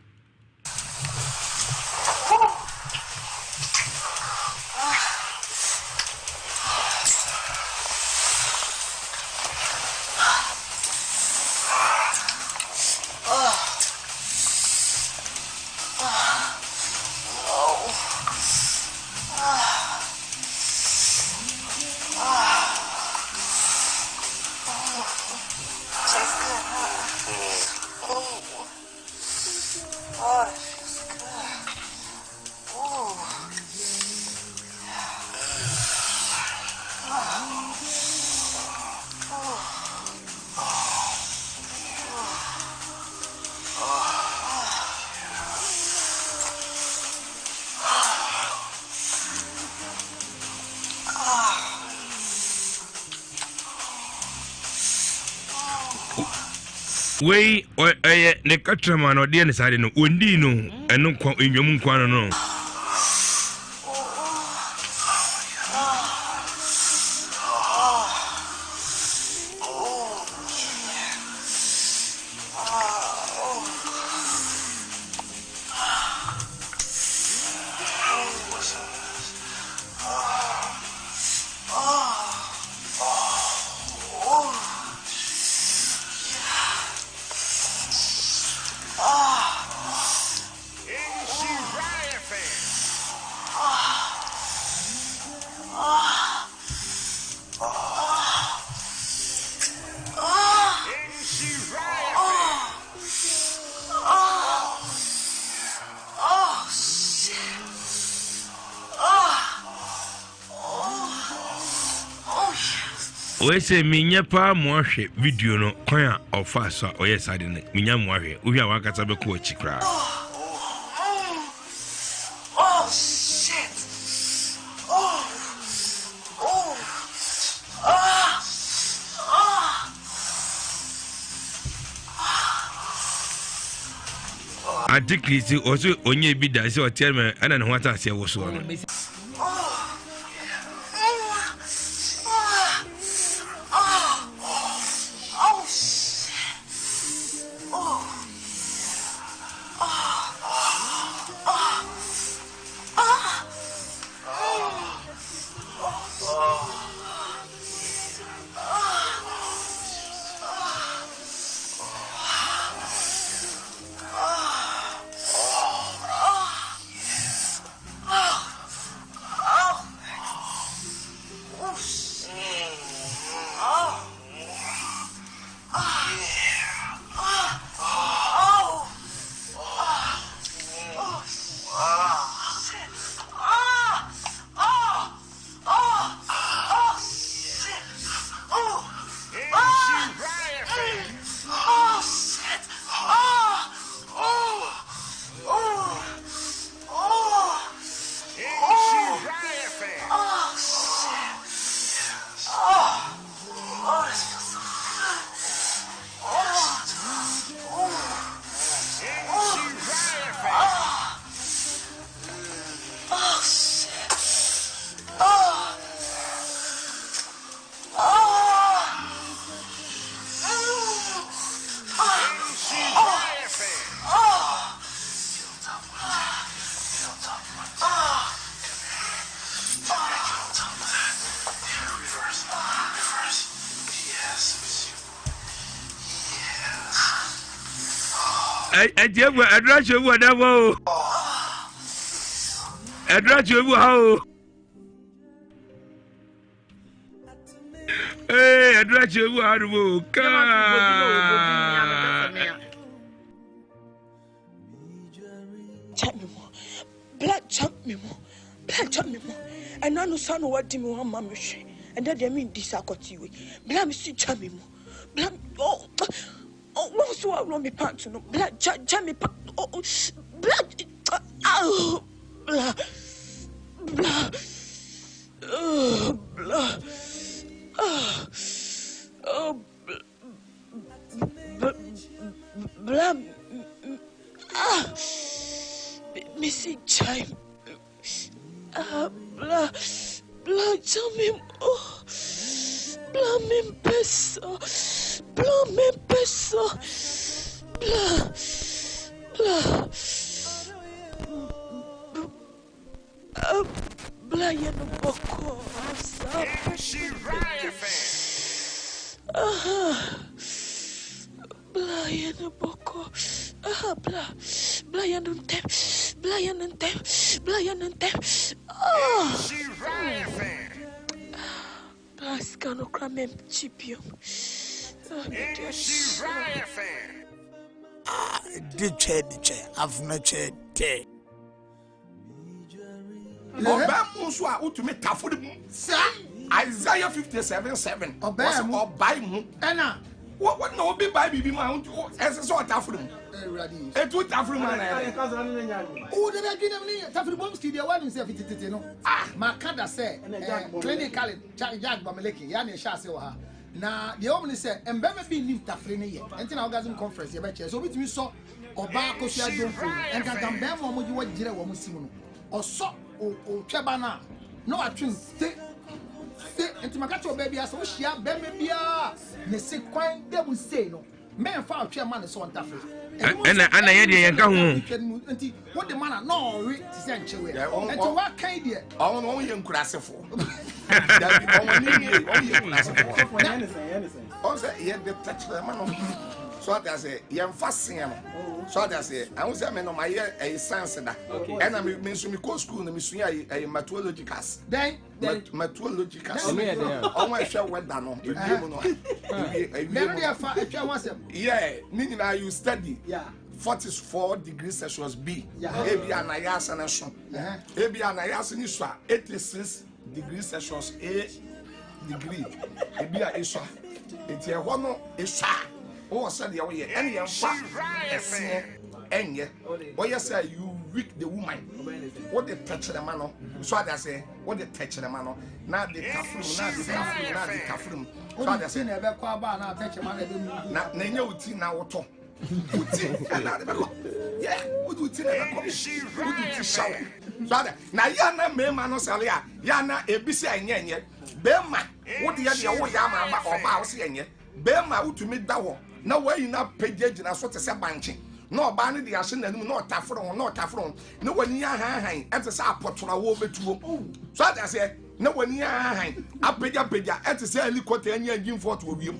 Wei ne katrama no de ne sade no ondi no eno kwa enwom nkwa no we say minya pa mo ahwe video no kwan a ofa so oye sade ne minya mo ahwe uhia wakata be ko chikra shit adikisi oso onye bi da se o tell me ana ne ho ata se wo so no Ajebu adrache bu adabo. Adrache bu ha o. Adrache bu ha do ka. Black chop me more. Black chop me more. And I know son what me one mamma she. And that they mean this akoti we. Black me see chop me more. Black oh what was what wrong me part to no. Black chop me part oh black oh blah blah blah oh blah missing time. Blah, tell me, oh, blah, me peso, blah, blah, you know, boko, blah, you know, boko, blah, you know, Blascano cramem chipium. I've not said day. Obama utumi tafuri sir Isaiah 57:7. Obama buy mu. Ena. What no be buy bibi ma ese so tafuri mu. Etu tafuri ma na. Oh, the beginning ni tafuri bomb studio wa ni se fititete no. Makada say clinically Jack Bameleki ya na sha se wa ha. Na the woman say embeme bi nim tafuri ni ye. Enti na orgasm conference ye be che so bitimi so oba akosua domfo. Enka gamba mo mo ji wa gire wo mo simu no. Oso o tweba na no atwin te enti makacho baby asa wo hia beme bia ne se kwan dem say no men fa atwe ma ne so ntafre ana ye de yanka ho enti wo de mana no we ti se nchewe enti wa kan de on won ye nkurasefo da bi on ni ye nkurasefo on say ye de touch the man so that say ye mfasen no so that say I won say me no my e sense da and I me so me go school na me sua e methodologicals then methodologicals on wa hwe weda no e bi mu no then dey fa atwa wasem yeah ni na you study 44 degrees Celsius B ebi anayasa na so ebi anayasa ni so 86 degrees Celsius A degree ebi a eso enti e ho no eso oh said the way any fa ese enye oh yes you weak the woman what they touch the man so that say what they touch the man now the kafrum so that say na be kwa ba na touch man be mu na nya uti na woto uti na be ko yeah uti na be ko uti shower so that na ya na me ma no sale ya na ebisi enye be ma wo de ya de wo ya ma ba oba wo se enye be ma utumi da wo na why na page na so te se banche na oba ne de ahye nanim na otaforo na wani ahan ete se apotora wo betuo so that say na wani ahan apeja ete se helicopter anya engine fort wo wiem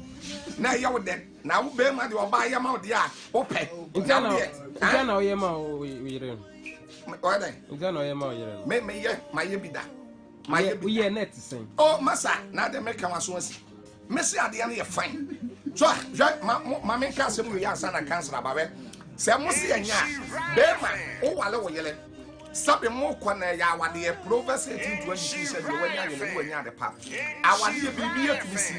na ye wo de na wo be ma de oba ye ma wo de a wo pe na wo ye ma wo yire o de na wo ye ma wo yire me ye ma ye bi da ma ye bi ye net sen oh masa na de make am so asi Messi ade na ye fine so ma men ka se mu ya sana cancer ababe se mo se anya be ma o wale wo yele sabe mo kwa na ya wade Proverbs 18:22 said we wanya yele we wanya de pa awade bibi atumi si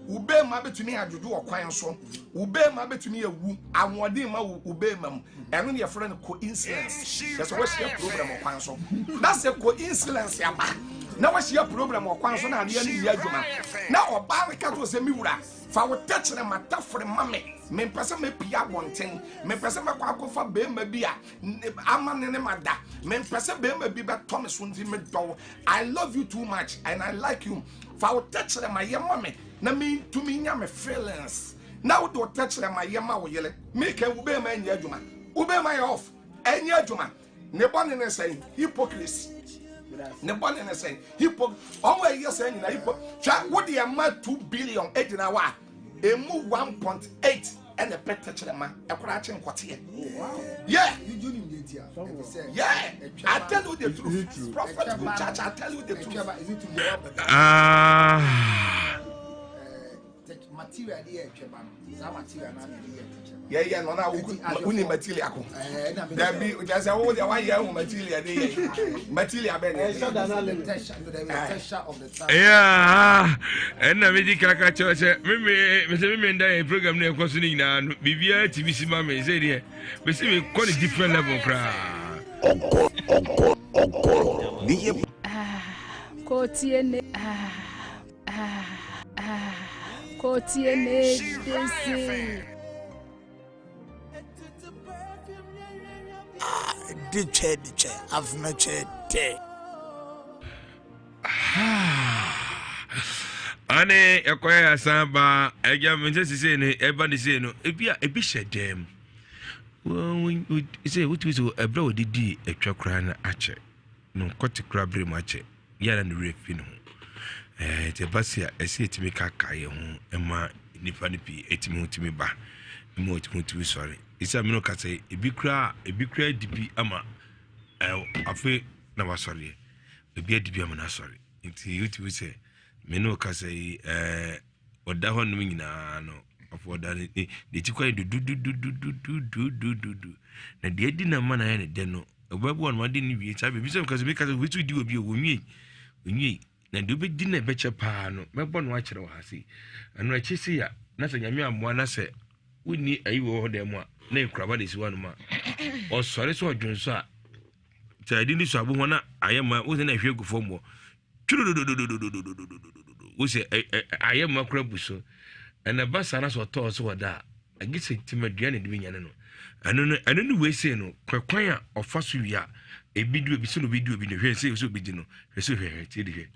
ube ma betumi ajojo okwan so ube ma betumi awu awode ma ube ma mu eno ne friend coincidence that's what she program okwan so that's a coincidence ya ba na wa share program okwan so na ade ani ya adwuma na oba me ka to se mi wura fa wo touch na matafre mame me pese me pia bonten me pese me kwa akofa be ma bi a amane ne mada me pese be ma bi be to me so ndi me do I love you too much and I like you fa wo touch na my mame na me to me nya me feelings na wo do touch na my ma wo yele me ka wo be ma nya adwuma wo be ma off enya adwuma ne bone ne say hypocrisy ne bone ne say always yes say na twa wo de ma 2 billion ejina wa emu 1.8 and a pet touchman, a crouching quartier. Yeah, you do need it. Yeah, I tell you the truth. Prophet Church, I tell you the truth. Is it to material here, yeah, no, now we need material. There be just a whole one year material. Yeah, and I mean, Kaka Church, maybe a program name concerning now, BBI TV Mama said here, we see we call it different level. I've met it. Ane yakwaya samba eja mense sise ne eba ne se no ebi shedem we say what we so ebra odidi etwa kra na ache no kwati kra bre mu ache yara ne refi no te basia esi etimi kakaye ho ema nipa ne pi etimi hotimi ba emo otimi sorry isa me no ka say ebi kra dibi ama afi na wa sorry ebi dibi ama na sorry nti you say me no ka say oda ho no nyina no of oda ne ti kwa du na de edi na ma na ya ne de no obabu on ma de ni wie cha be bi so ka say me ka say we tu di obi onwie na de obi di na be che pa no me bo no a kire wa hase anu a chisi ya na say nyame amoa na say woni ayi wo ho de mo a na ekraba de si wa no ma o sore so odwonso a ta di ni so abo ho na ayema wo se na hwe gufo mo wo se ayema kra buso na basa na so to so wada agise timadua ne de nyane no anu no we se no kwakwan a ofa so wi a ebidu ebi so no bidu ebi ne hwe se so bidi no hwe so hwe ti de hwe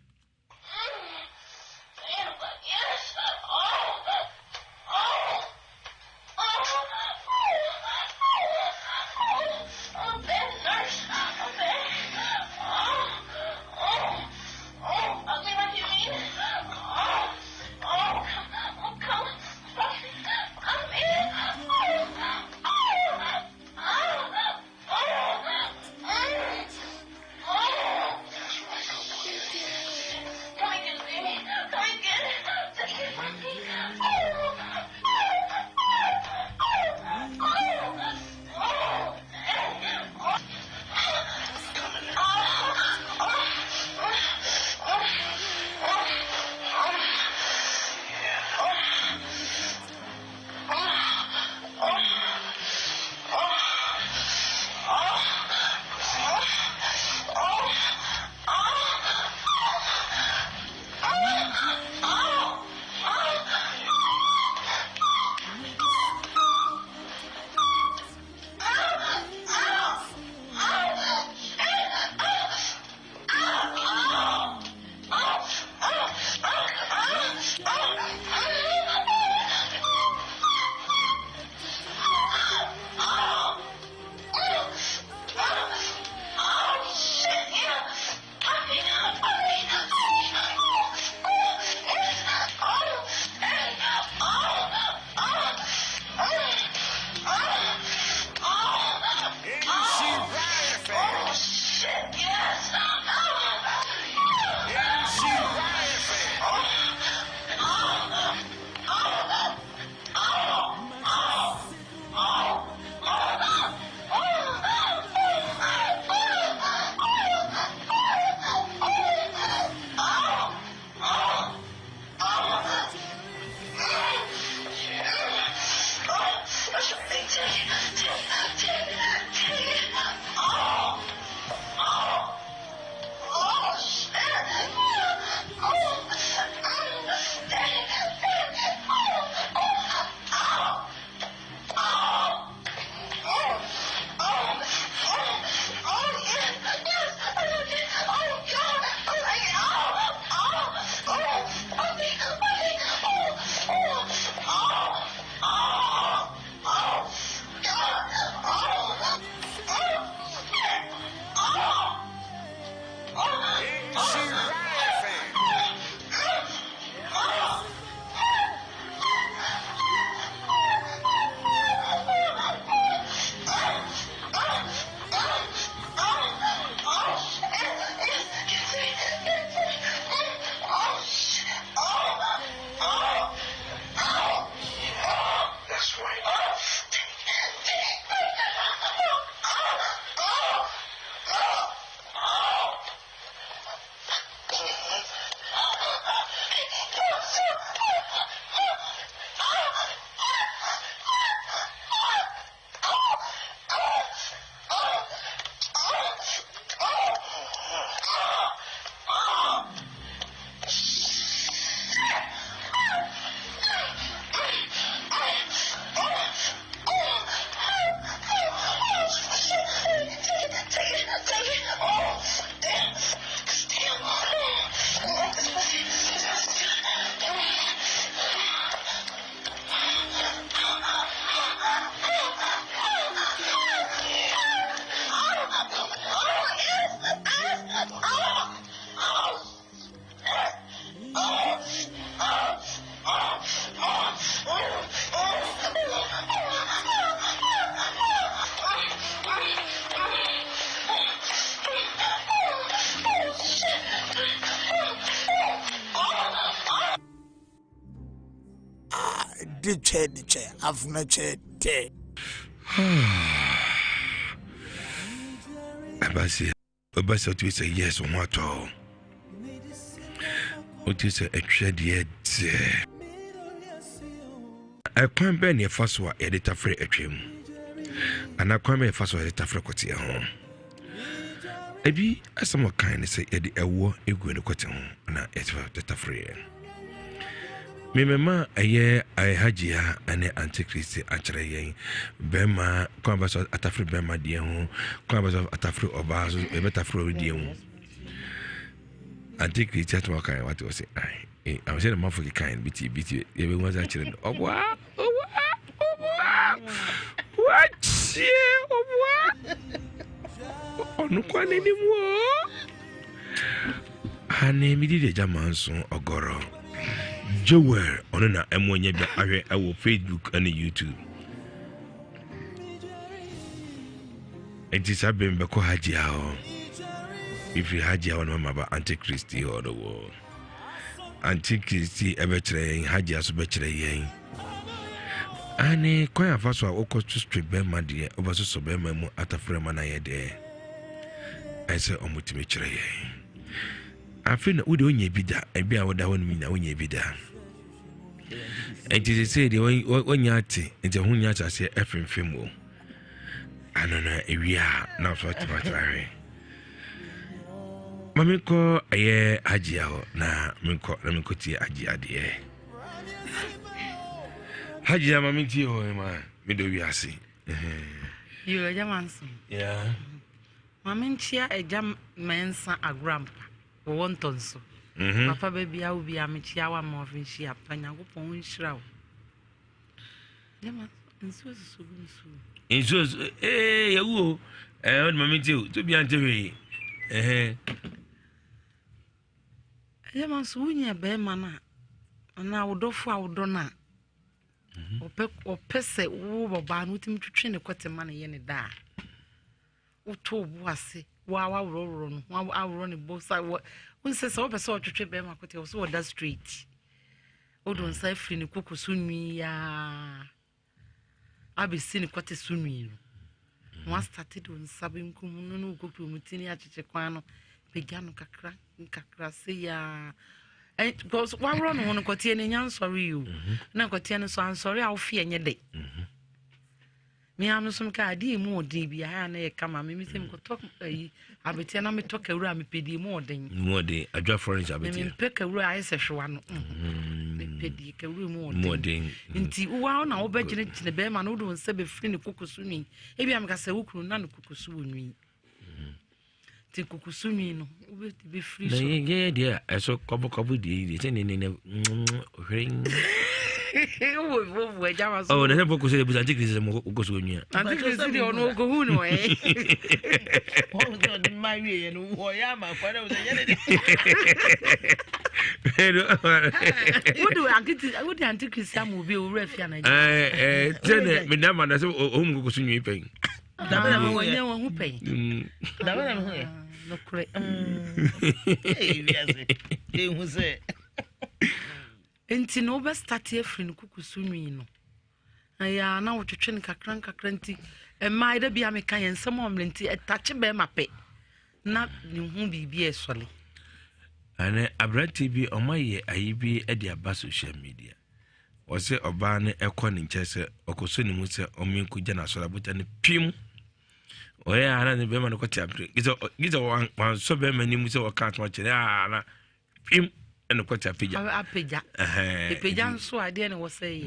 di che afuna che te abasi tu say yes on what all what is a trade I can't be near first one editor free a dream and I can't be first one editor for quite home ebi asamo kind say edi ewo egu ne kwete ho na etwa data free me mema aye hajia ane antichrist achre yen bema converse atafri bema die ho converse atafri oba so e beta free die ho antichrist atwa kan what was say I was saying man for the kind biti e be was achre owa what owa onu kwani ni mo ane mi di jamanso ogoro Joel onu na emonye bi ahwe ewo Facebook and YouTube enti sabe mbeko haji aho if you haji aho no maba antichrist or the world antichrist ebetre haji aso betre yen ane kwa afaso akoto street be ma de obaso so be ma mu atafre ma na ye de I say omutime kire ye afina wo de onye bida ebi a wo da wonu na onye bida enti say de onya ati enti hunya cha se efemfem o anona ewia na so timatare mamiko aye haji aho na minko ti aji ade haji ya mamiti o ma mido wiase yo jamanso yeah Mamentia a jam mensa a grandpa, or one tonso. Papa baby, I will be a michia one more than she up and I go on shroud. Yama, and so soon. In so, you, and Mamiti to be anti. Yaman soon, ya bear mana, and I would offer our donor. Or pesse over ban with him to train a quarter money any da. Uto wase wa ro no wa run both side when say so person to trip be makote so that street odon say free ni kuku sunwi ya abi sini kwate sunwi no wa started on sabim kum no kuku mutini acheche kwan no pegya no kakra say ya because wa run no kwate ni nyan sorry you na kwate no so an sorry I fear nye dey me am some ka di mu odin bia ha na e kama me say me ko talk abetia na me talk awura me pedi mu odin adwa foreign abetia me pe ka awura ayi se hwa no me pedi ka awura mu odin nti uwa na wo begine gine be ma no do nse be free ne kokosu nwi e bia me ka se wukuru na ne kokosu nwi ti kokosu nwi no wo be free so ye dia eso kobo di se ne ohwering oh, na poco se buza antichrist mo ukoso nwa antichrist di ono go hu no oh god di my way no wo ya ma fa na wo yele wo do antichrist am obi o refia na tene me na ma na se o mu ukoso nwa pen da ba na wo nya wo hu pen da ba na ho ye no kure wiase e hu se enti no be start afri no kukusu nwi no aya na wo twetwe ne kakran nti mai da bia me kan yensem omlenti etache be mape na ne hu bibi esole ane abrati bi omaye ayibi e dia ba social media o se oba ne ekọ ne nchese okoso ne mu se omenku gya na sola buta ne pim o ya ana ne be ma ne ko tiapre gizo wan so be ma ni mu se o kan to kire ana pim eno kwata apeja epeja nso ade na wo say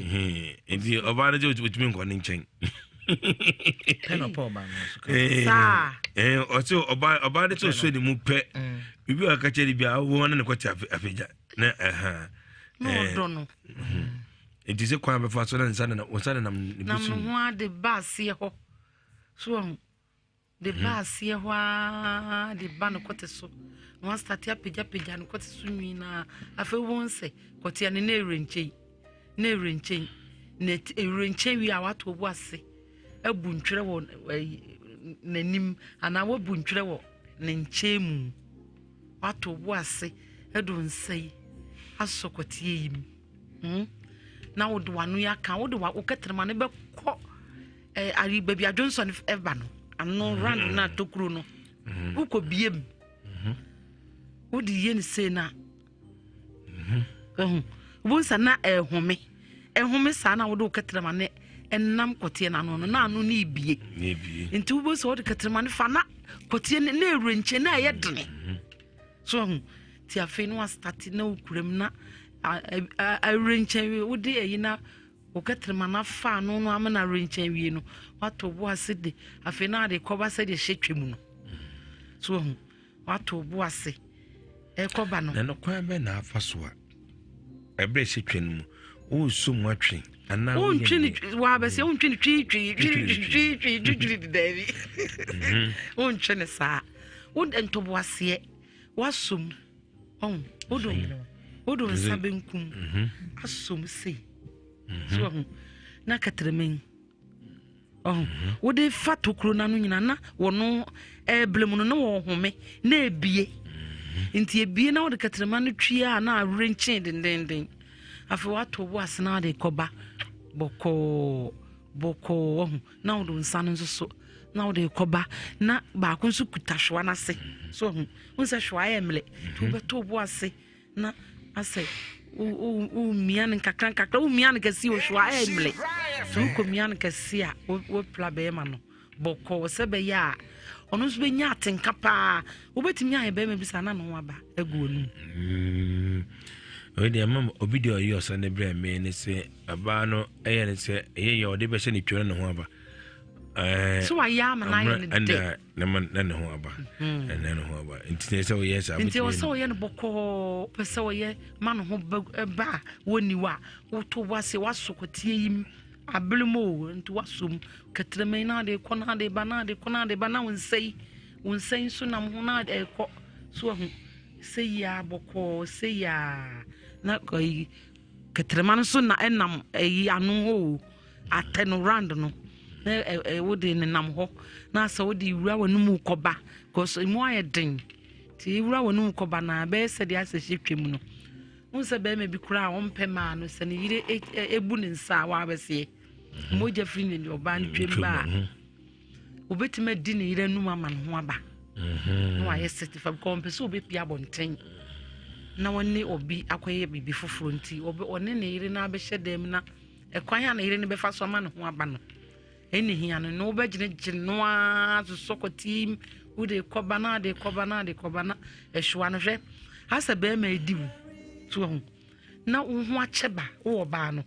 enti oba na je utimi nko ne nchen kana pa oba no so o se oba de to so ni mu pe bibi aka cheri bia wo na ne kwata apeja na no do no enti se kwa be fa so na nsana na wosana na bisu na ho ade basie ho so de basie ho de ba no kote so no start ya peja no kote sunwi na afa wonse kote ya ne erenchei ne erenchei wi awato obu ase abu ntwere wo nanim ana wo bu ntwere wo ne nchemu wato obu ase edo nsei aso kote yim na wo de wanu ya kan wo de wa wo ketrema ne be kɔ ari baby Johnson eba no ano rand na tokuro no wo kɔ biem wo de ye ne se na wo nsa na ehome sa na wo de wo ketrema ne enam kotie na no na anu ne ibie nti wo so wo de ketrema ne fa na kotie ne erenche na ye dene so ti afi no start na ukuram na erenche wo de eyina wo ketrema na fa no no amana erenche wie no wato bo ase de afi na de koba se de hwetwemu no so wato bo ase koba no na no kwa be na afa so a ebre hwetwenu mu o so mu atwe ana wo ntwini wa be se wo ntwini twi David wo ntwini sa wo ntobo ase wasum odo sabenkum asum sei so na katremen wo de fatokro na no nyina na wono eblem no na wo home na ebie nti ebie na wo de katrema no twia na arenche dendenden afi wato bo asena de koba boko na wo do nsano so na wo de koba na ba ko nso kutahwa na se so unsa hwa emle to beto bo ase na ase o mian kakran o mian kasi o hwa emle so ko mian kasi a wo pla be ma no boko se be ya ono so be nya atenka pa wo betimi aye be ma bisa na no aba egu onu we dey mama obidio yo so ne bre me ne se aba no eye ne se eye yo de be se ne twere ne ho aba so wa ya ma na ye ne de na man na ho aba na ho aba intine se o yes aba intine so ye ne boko pese o ye ma no ho ba woni wa wo to wase wasokotie yim abelmo nti wasom ketreme na de kona de bana na wonsei so na ho na de ko so ho sei ya boko sei ya na koi ketrema so na enam anu ho ateno round no wo de nam ho na so wo de wura wanum koba cause mu ayedin ti wura wanum koba na be se de asehye twem no unse be me bi kura on pema no se ne yire ebu ne nsa wa abese moja free ne oba ne twem ba obetima di ne yire num ama no ho aba no aye certificate ko mpese obepia bonten na woni obi akoye bibi foforo nti obi one ne yire na abehye dem na ekwan ya na yire ne befa so ama no ho aba no eni hia no obegine no azu sokoti ude koba na ehwa no hwe asa be ma ediwu so ho na ho acheba wo ba no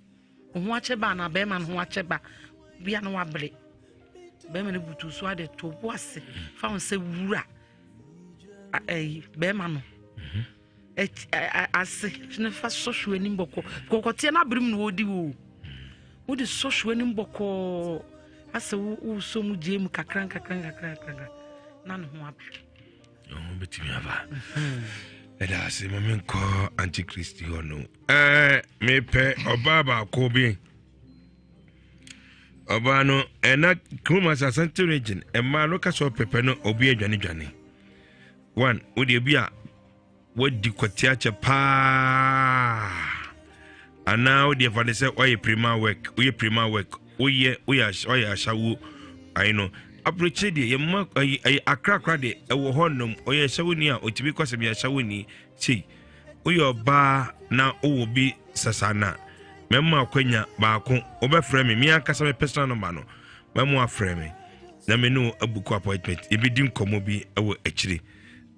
ho acheba na be ma no ho acheba bia no wabre be ma ne butu so ade to boase fa on se wura be ma no ase ne fa so hwe ni mboko kokotie na brim no odi wo odi so hwe ni mboko ase wo so mu jemu kakran na no ho aba o betimi aba eda se mamen ko antichristi hono me pe obaba ko bi obano ena kuma sa central region ma no ka so pepe no obi adwane one odi bia wadi kwatia che pa ana odi fa se oye prima work oye ashawo I know approach de yemma akrakra de ewo honnom oye shawuni a otibi kwasem ya shawuni sei oye oba na owo bi sasana memma akwanya baako obefrɛ me akasa me personal number no memma afrɛ me na me no abuku appointment ebidi nkomo bi ewo akiri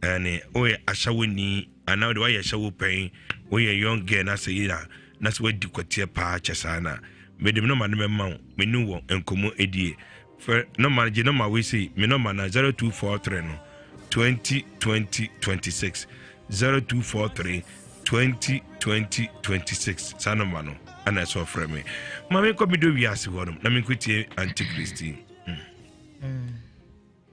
ane oye ashawuni ana de oye shawo pen oye young girl na seyira na so wadi kwatie pa chesana medim no mane memma me nu wo enkomo edie for no manage no ma we say me no man 0243 no 202026 0243 202026 sanoma no ana so frame me mama ko mi do wiase honum na me nkutie antichristi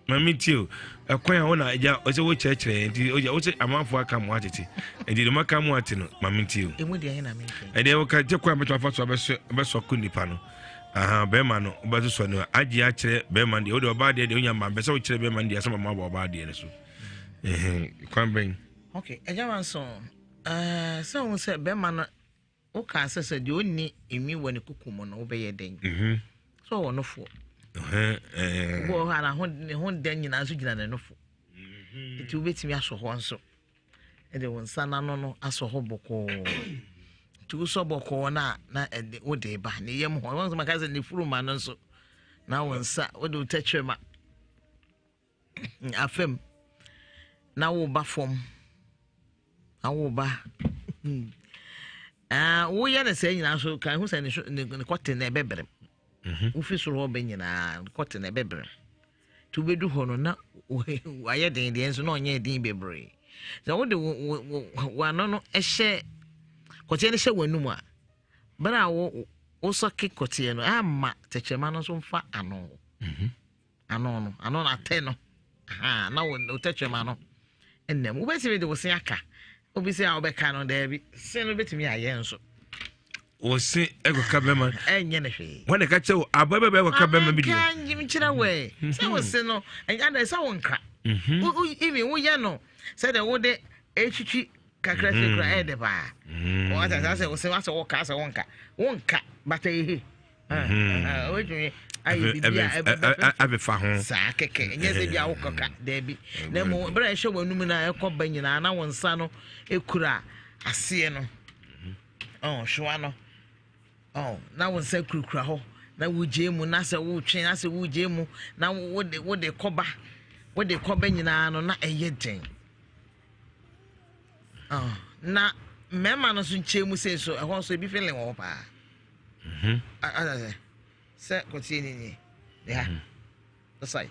mama tio akwan a wona eja o se wo chechre ndi o se amanfo aka mo atete ndi no maka mo ate no mama tio emu de na me ede wo ka je kwa me to afa so beso ko nipa no aha be ma no obazo so no agi a kire be ma de o de oba de onya ma be so kire be ma de asama ma oba de ne so kwan ben okay eja man so so won se be ma no o ka sese de onni emi woni kukumo no obeye den so wono fo wo ha na ho den nyina so gina no fo enti obetimi aso ho nso e de won sana no aso ho boko tu so boko na wo de ba ne yem ho won so maka se ne furu ma no nso na won sa wo de utachema afem na wo ba fom awo ba wo ya na say nyina so kan hu say ne kote na ebebrem wo fi so ro be nyina kote na ebebrem tu bedu ho no na waye den den so na onye den bebre so wo de wa no no ehye kote ne hye wanum a bra wo so ke kote no ama techema no so mfa ano ano na te no na wo techema no ennem wo be se de wo se aka obi se a obeka no da bi se no betimi aye nso o se ego ka bema enye ne hwe wona ka chewo ababa be ego ka bema bi kan jim kira we se wo se no enya da se wonka imi wo ye no se de wo de etwitwi kakra se kra e de ba o ata se wo se wo ka se wonka bata ehe o jwe ayi bibia ave fa ho sa keke enye se bia wo koka da bi na mo bra ehwe wanum na ekoba nyina na wonsa no ekura ase no hwa no na wonsa kurukura ho na wuje mu na se wo twen na se wuje mu na wo de koba nyina no na eye den na mema no so nchemu se so ehon so bi feeling wo pa se kotie ni ya sai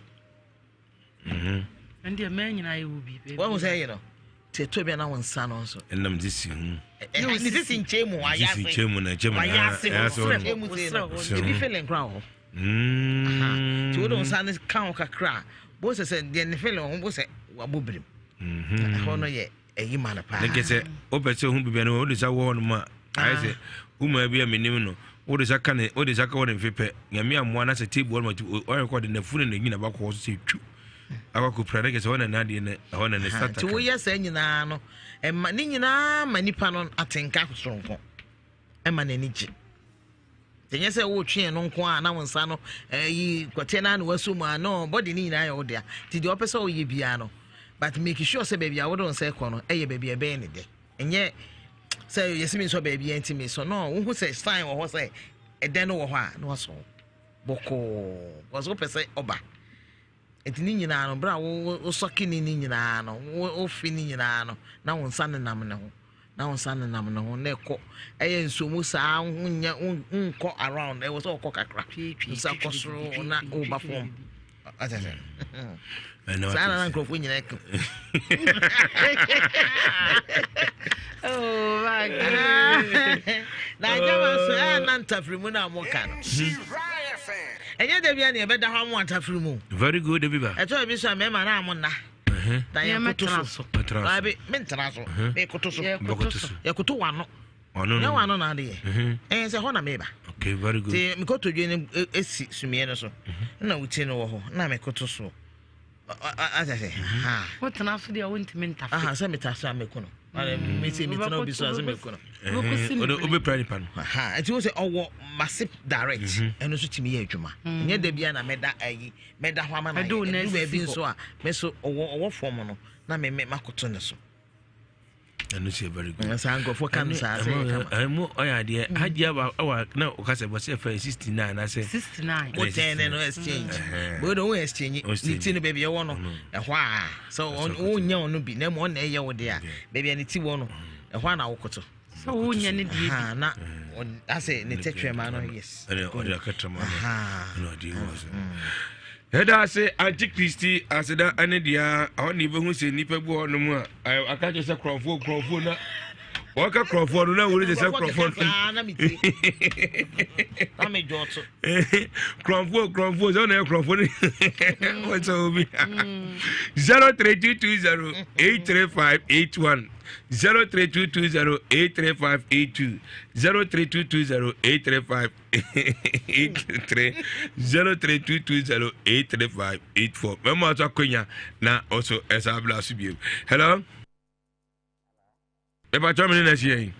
ndi me nyina ye ubi be wo say you know te to be na wonsa no so enam disi hu ni disi nchemu wa ya disi nchemu na chemu ya so bi feeling kra ho ti wo don sa ne kan kakra bo se de ne feeling ho bo se wa bobrim ho no ye eyi mana pa ne kese obese hu bibia no o de sa wo no ma ai se uma bia menim no o de sa ka wo de fepe nyame amoa na se table ma o record na funu na nyina ba ko so se twu akako prade kese wona na de ne wona ne start ti wo ye sa nyina no emma ni nyina ma nipa no atenka soronko emma na niji tenye se wo twen no nko a na wonsa no yi kote na na waso mu no body ni nyina ya wo de ti de opese o ye bia no but make sure say baby a wo don say kono eye baby e be ne de enye say yesimi so baby entimi so no wo say sign wo say e den no wo ho a no so boko was wo pese oba etini nyina no bra wo soki ni nyina no wo fi ni nyina no na wo nsa ne nam ne ho na wo nsa ne nam ne ho na ekọ eye nsomu saa nya unko around e wo so okọ kakra nsa kosoro na oba form atata sana na nkrofo nyina ek oh my god na jama so na ntafrimu na amoka no enye de bia ne beda ho mo ntafrimu very good ebiba eto bi so me ma na amona da ya kutuso abi mentra so me kutuso ya kutu wano ono no wano na de se ho na me ba okay very good te mikoto dwe ne esi sumie no so na wuti no wo ho na me kutuso what na so dia won't mean tafa se metasa mekuno me se metana obi so aso mekuno obi prani pan enti wo se owo massive direct eno so timi ye adwuma nya da bia na meda ho ama na do bi nso a me so owo form no na me makoto ne so eno se very good sango for kan sa se mo oya de hadia wa na o ka se bo se fa 69 na se 69 o ten no exchange bo do exchange ni ti no baby e wo no e ho a so o nya ono bi na mo na e ye wo de a baby ni ti wo no e ho na wo koto so o nya ne die ha na ase ne tetwe ma no yes o de ka trama no di wo so Heda se Antichristi aseda anedia oni be hu se nipa bu onu mu a aka je se krofo na waka krofo no na wori je se krofo na mi ti na me joto krofo zo na krofo ni what's obi 0322083581 0322083582 0322083583 0322083584 memo to akonya na also esabla subie hello eba chomini na shey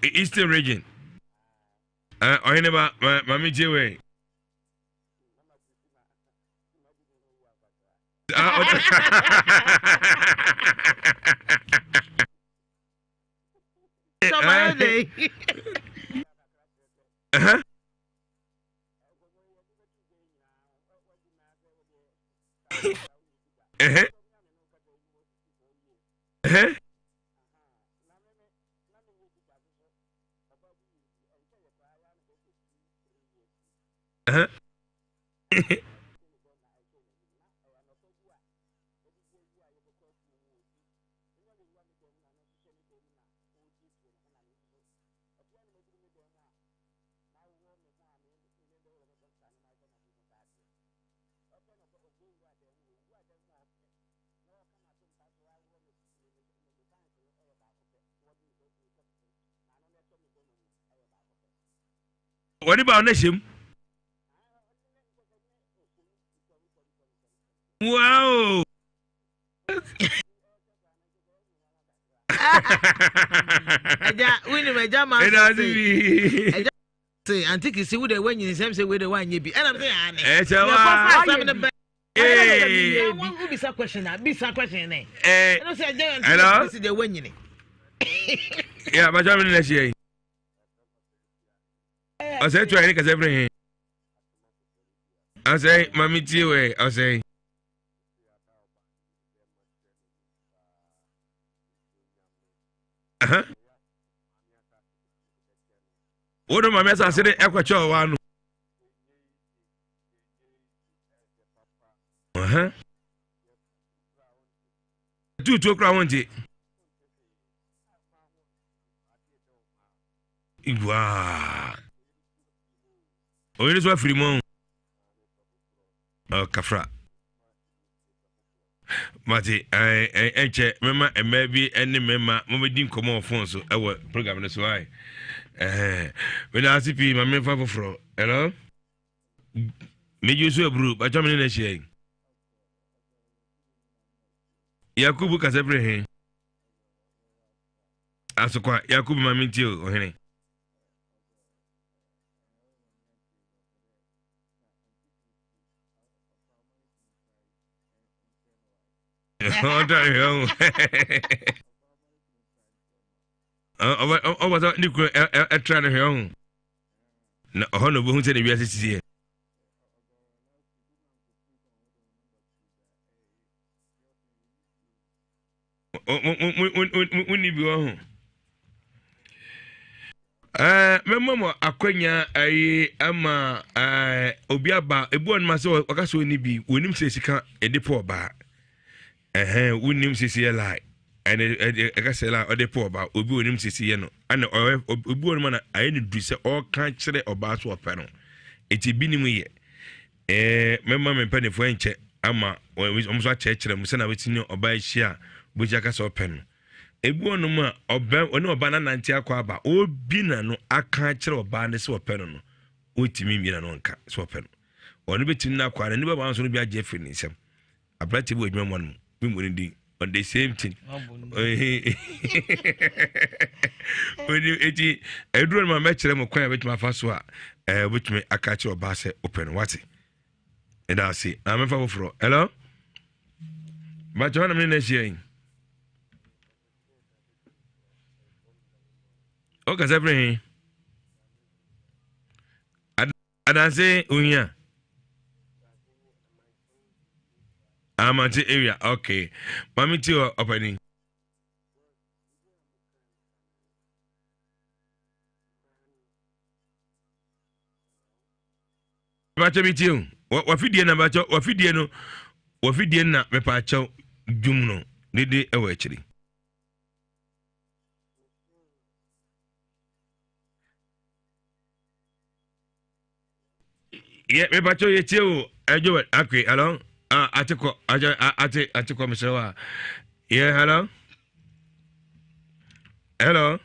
Eastern region. Oheneba Mami Jewe. What about Neshim? Wow. Say, Auntie, you see what they when you say where the one you be. And I'm saying, be some question. Be some question. Hello? Yeah, but I'm in the I say to any because everything. I say, Mammy Tiwe, I say. What do my message say? Equator one. Two crown. Wow. Oh, it is what Fremont. Oh, Kafra. Mati, I check, Mamma, and maybe any member, Mamma didn't come on phone, so our program is why. When I see my main father for hello, may you so brew, but I'm in a shame. Yakubu has everything. As a quiet Yakubu, my meet you, or any. Oh, was that new trying to hear? No, Honor won't say the reality. When you go home. Memo akwenya ama obiaba ebuon maso okaso ni bi wonim sesika edipo ba wonim sesi lie and ekasela odepo ba obi wonim sesi ye no ana obuon ma na aye ni du se o kan kire oba so ope no eti binim ye memo me panefo enche ama omso akire mu se na wetini oba ehia boja ka so ope no ebuon ma oba oni oba na nanti akwa ba obi na no aka kire oba ne se ope no otimi mi na no nka se ope no oni betini na akwa ne baba so no bi age fini nsem abrati bo edwuma mo we wouldn't on the same thing. When you eat, I drew my match them acquire with my first one, which may I catch your bass open. What's it? And I'll see. I'm a for hello? But John, I'm in this year. Okay, everything. I say, Unya. I'm at the area. Okay. Mommy to your opening. Bacha meet you. What feed na bacha? What feed no? What feed na me pacha jumno. Did they actually? Yeah, me pacha you. I do it. Okay, hello. Atiko, Mr. Yeah, hello? Hello?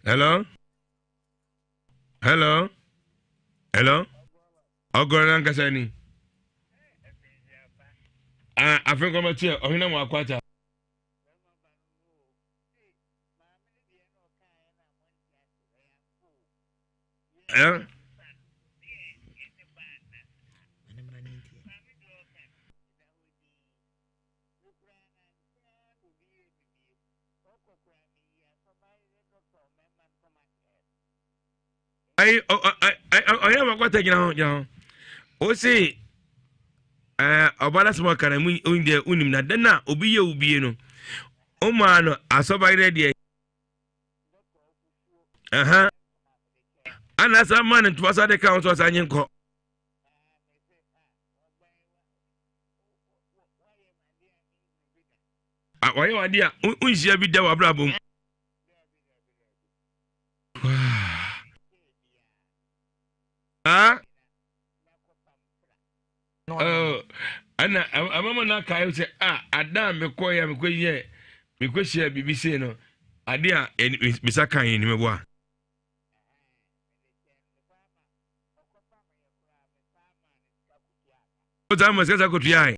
Hello? Hello? Hello? Ogoran Kasani. I think I'm a chair, or him, Aquata. I am what taking out. O say, about us more can I win the unim na dena, obi no. O man, I saw by ready. And as a man, it was at the council as I yanko. Why you idea? We shall be there, Brabum. Ah, oh, and I'm not going to say, Adam, McCoy, McCoy, because she be saying, no, idea, and Misaka in Mewa. What time was I go to Yai?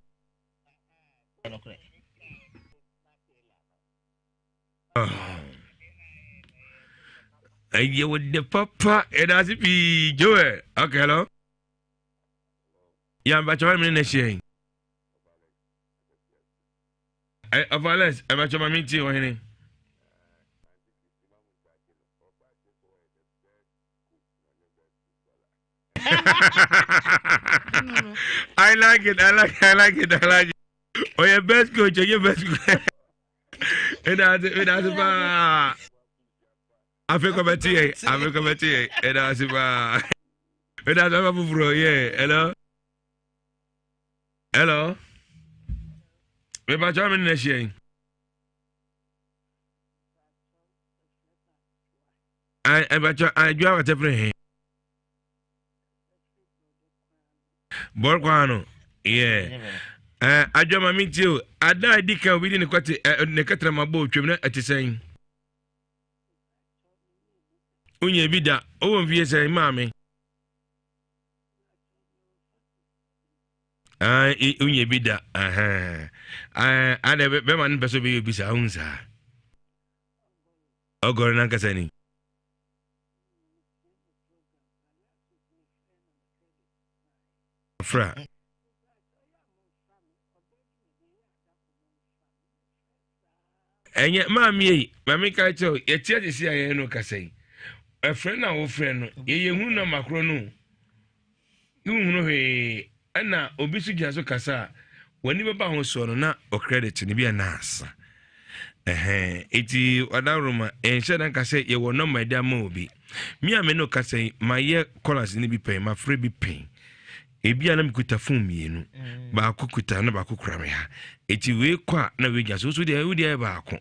You with the papa, it has to be Joe. Okay, hello. Yeah, but you're in the shame. Of all less, I'm at your meeting or anything. I like it. Oh, your best coach, your best coach. It has Africa Betty, and as if it has a bro, yeah, hello. Maybe I'm in the shame. I do have a different Borquano, yeah. I do my meet you. I died Dicka within the quarter, Necatra Mabo, at the same. Unye bida, via say, mammy. Unye bida, I never beman persuade be sounds. Oh, Goranakasani. Fra. And yet, mammy, Kaito, a tear to see I no Cassay. A friend or friend, ye no macrono. You know, hey, and now Obisu Jazo Cassa, when you bound so not or credit to be a nas. Eti Wadaruma, and Shadan Cassay, you were not my dear Moby. Me, I may no Cassay, my year colors in be pay, my free be paying. Ebi anam kuta fumi no ba kukuta na ba kukura me ha eti we kwa na we gya so de we de ba ko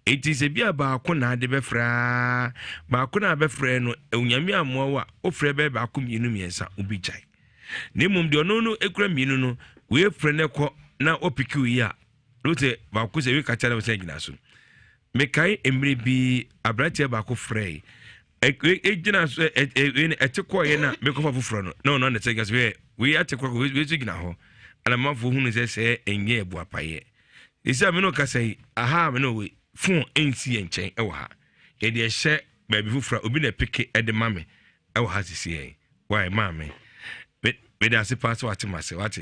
eti se bia ba ko na de befra ba ko na befra no onyame amoa wa ofre be ba ko mienu miensa obi jai ne mum de ono no ekura mienu no we frɛ ne ko na opiki wi a rote ba ko se we ka cha na se gina so me kai emre bi abrate ba ko frɛ ejina so etikọ ye na me ko fa fufuro no na te gas we atikọ we zigina ho ana mafo hunu se enye ebu apaye isi me no ka sai aha me no we fon ensi enchen e wa ha ye de hye ba bi fufuro obi na pike e de mame e wa ha sisi e why mame me da se pass what mase what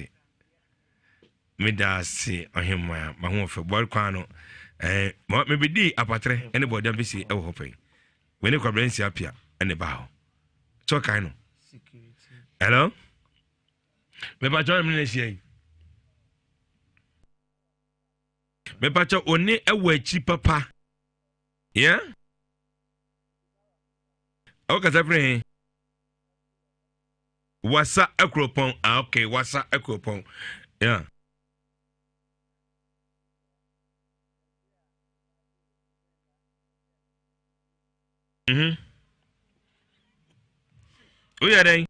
me da se ohimma ma ho fe bol kwano me bi di apatre anybody am bi si e wo hopen when you come in appear and the bow. So kind of hello? Me join me say. Me pacho only a wechi papa. Yeah? Okay, that's Wasa akropon. Okay, wasa akropon. Yeah. Who are they?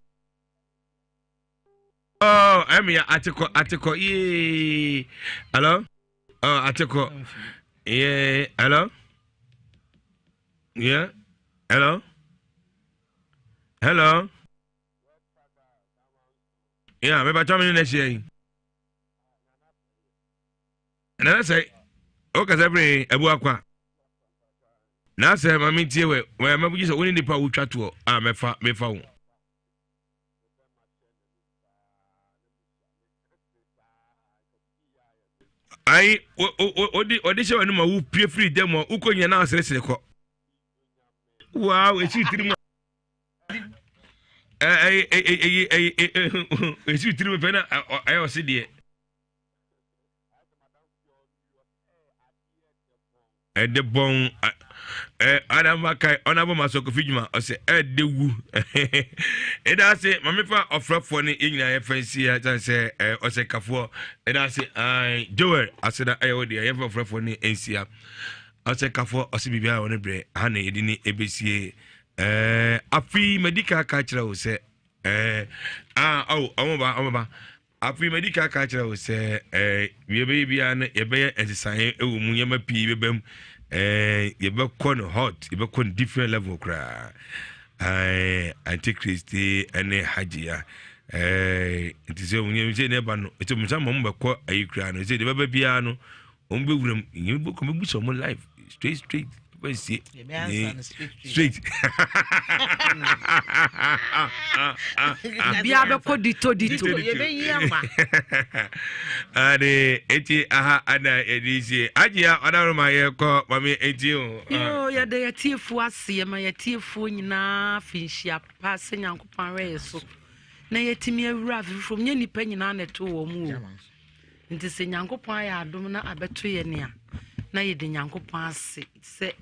Oh, I'm here. Atiko. Yeah. Hello? Oh, Atiko. Yeah. Hello? Yeah. Hello? Hello? Yeah, maybe I'm in next year. And I say, okay, every Abuakwa. Na say mama tie we ma buji so woni nipa wo twa to a mefa ai odi she wanu ma wo pie free dem o ukonya na asere ko wow e chi tiri esi tiri me pena ayo se de de bon adama kai onabo masoko fidjuma o se de wu e da se mamefa ofrafo ni nyina ye fancy ya se o se kafo e da se joel aseda ayo de ye ofrafo ni ensia o se kafo o se bibia woni bre ha na yedi ebesie afi medical ka kira o se omoba afi medical ka kira o se we be bia na ye be ensisan ewu mu yema pi bebam ye be kon hot ye be kon different level kra antichrist ene hajia it is when you say never no it me some be ko ayi kra no say de be bia no on be wuram you be ko be some life straight straight. Bia be ko dito ye be yama ade eti aha ana edisi ajia odaro ma ye ko mami eti o yo ya de yetiefu ase ma yetiefu nyina finhia pa se nyankopon re so na yetimi awura afifom nya nipa nyina na to wo mu o nti se nyankopon ya adom na abeto ye ne a na ye de nyankopon ase se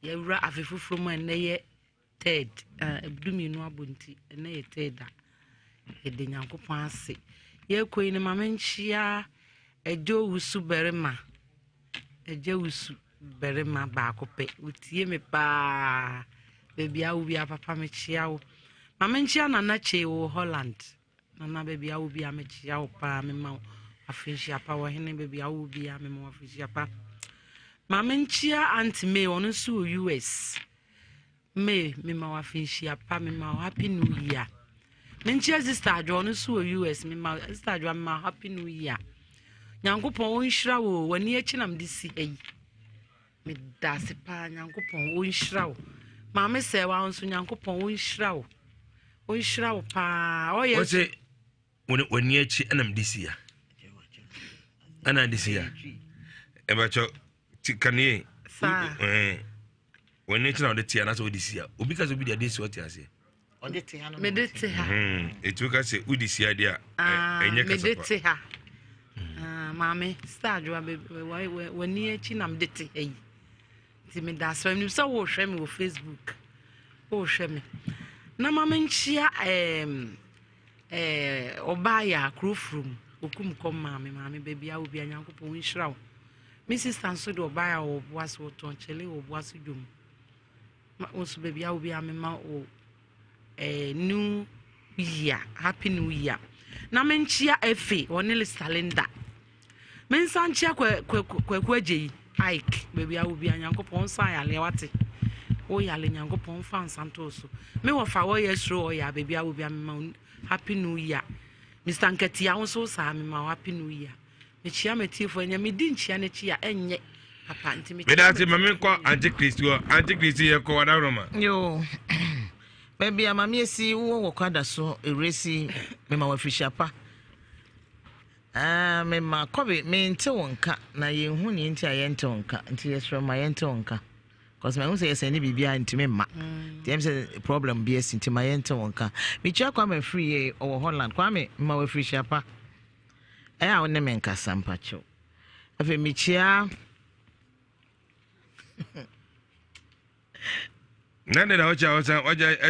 ye awura afifofom na ye third ebdumi no abonti na ye third ye de nyankopon ase ye koyi ne mamenchia ejo wusu berema ba kope utie me pa baby awu bia papa me chia wo mamenchia na na che wo Holland na baby awu bia me chia wo pa me ma afishia pa wo hene baby awu bia me ma afishia pa mamenchia anti me onu su US me ma afishia pa me ma happy new year. Menchia sister adwo so US me ma sister adwo ma happy new year. Nyankopon won hira wo wani achi nam de si ayi. Me da se pa nyankopon won hira wo. Ma me se wa nso nyankopon won hira wo. Won hira wo pa. O ye say wani achi anam de si ya. Ana de si ya. E ba cho tikanie. Wani achi na de ti ana so de si ya. Obi ka so bi de si what ya say. Medete ha. Etuka se udisia dia enye kasa. Medete ha. Mame stage wa wani echi na medete eyi. Ti me da so nim so wo hwe me wo Facebook. Wo hwe me. Na mame nchia obaya krofrum okum kom mame baby a obi anyankopon nhira wo. Me sister nso de obaya wo boaso wo tonchele wo boaso dwom. Ma onso baby a obi amema wo new year, happy new year. Na menchia efe onele calendar. Mensanchia kwekweje Ike baby a obi anyankopon san ya lewate. O ya le nyankopon fan santoso. Me wo fa wo yesro o ya baby a obi amema happy new year. Mr. Nketia wonso sa amema happy new year. Me chia metifo nya me di nchia ne chia enye papa ntimi. Me da se mame ko antichrist ye ko wada roma. Yo baby amami esi wo kwada so eresi me ma wafisha pa me ma kobe me nte wonka na ye hu ni nti ayente wonka nti yesro ma yente wonka cause me hu say yesani bibia nti me ma dem say problem bi esi nti ma yente wonka me chia kwa me free ye o Holland kwa me ma wafisha pa a wonne me nka sampa cho afi me chia Nande da wacha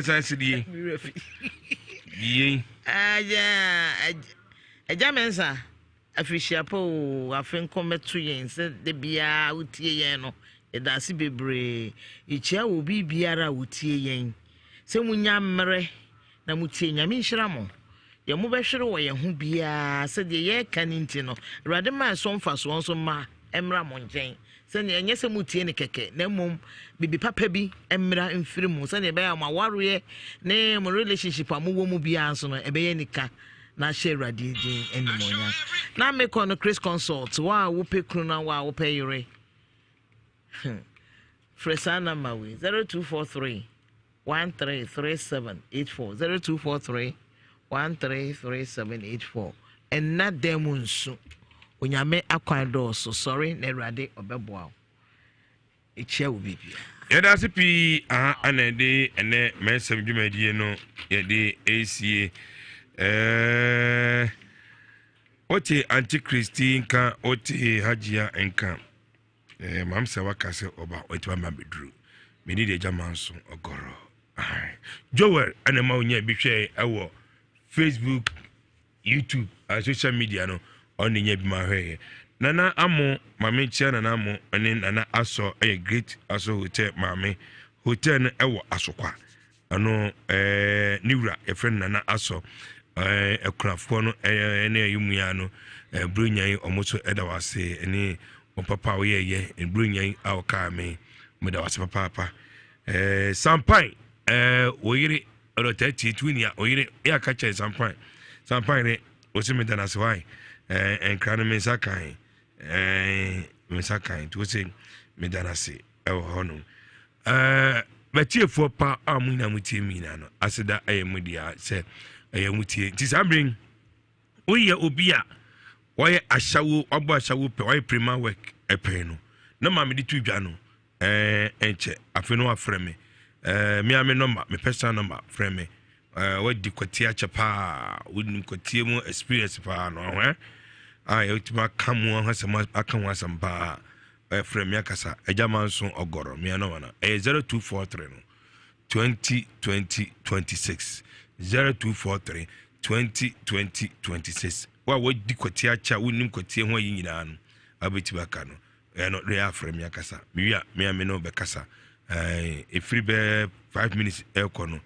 SSD. Yi. Aja mensa afishia po afenko metu yen se de bia utie yen no e da si bebre ichia wo bibiara utie yen se munya mmere na mutie nyame nhira mo ye mu behwere wo ye ho bia se de ye kaninti no rade ma so mfa so nso ma emra mo njen se ne enye se mutie ne keke na mom bibi papa bi emra mfiri mu se ne be ya ma warue ne mo relationship amu wo mu bia nso no e be ye nika na share radiji enimonya na me ko no Chris consult wa wo pe kru na wa wo pe yire Fresana Mawi 0243 133784 0243 133784 and na demunsu onyame akwan dɔɔso sɔre na awurade ɔbɛboa wo ɛkyia wo bibia yɛda ase pii ana de ɛnɛ mɛnsɛm dwumadie no yɛde ɛsie ote antichristi nka ote hajia nka mam sɛ waka sɛ ɔba ɔtima ma bɛduru meni de agya ma nso ɔgɔrɔ joel ana ma wonya bi hwɛ ɛwɔ Facebook, YouTube, social media no on the Yabima Hay. Nana Amo, Mammy Chan and Amo, and then Nana Aso, a great Aso Hotel, Mammy, Hotel Ewa Asokwa. I know Nura, a friend Nana Aso, a craft one, any Yumiano, bring ye almost Edawase, any Papa, ye, and bring ye our car me, Medawasa Papa. Sampine, we rotate twinia or ya catch some pine was me than as why and crown Misakai Misakai to say Medanasi El Honum. But here for pa Amuna Mutimina, I said that I am with you, said I am with you. Tis I bring Oya Obia, why I shall Oba shall pay prima work a peno. No mammy di tujano, and che, I feel no frame. Me a me number, me personal number, friend me. What di kwatia chapa, wouldn't kwatia more experience pa no eh? I ultima come one has some akan was some pa. Friend me akasa, a jaman son ogoro, me no one. 0243 2020 26 0243 2020 26. What would di kwatia cha wouldn't kwatia one yin an abitibakano. No rea friend me akasa. Me a me no bekasa. A free bear 5 minutes aircon.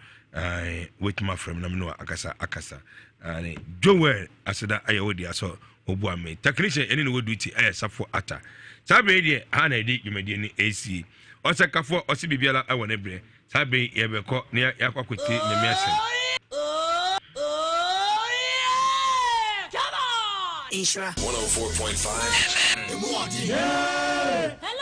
Wait my friend, Namino Akasa. And Joel, I said that I already saw Obuame. Technician, any would do it, I suffer atta. Sabi, Hannah, you made any AC. Osaka for Osibibia, I want to bring. Sabi, Yabeko near Yakuti, the Mercy. Isra 104.5 FM.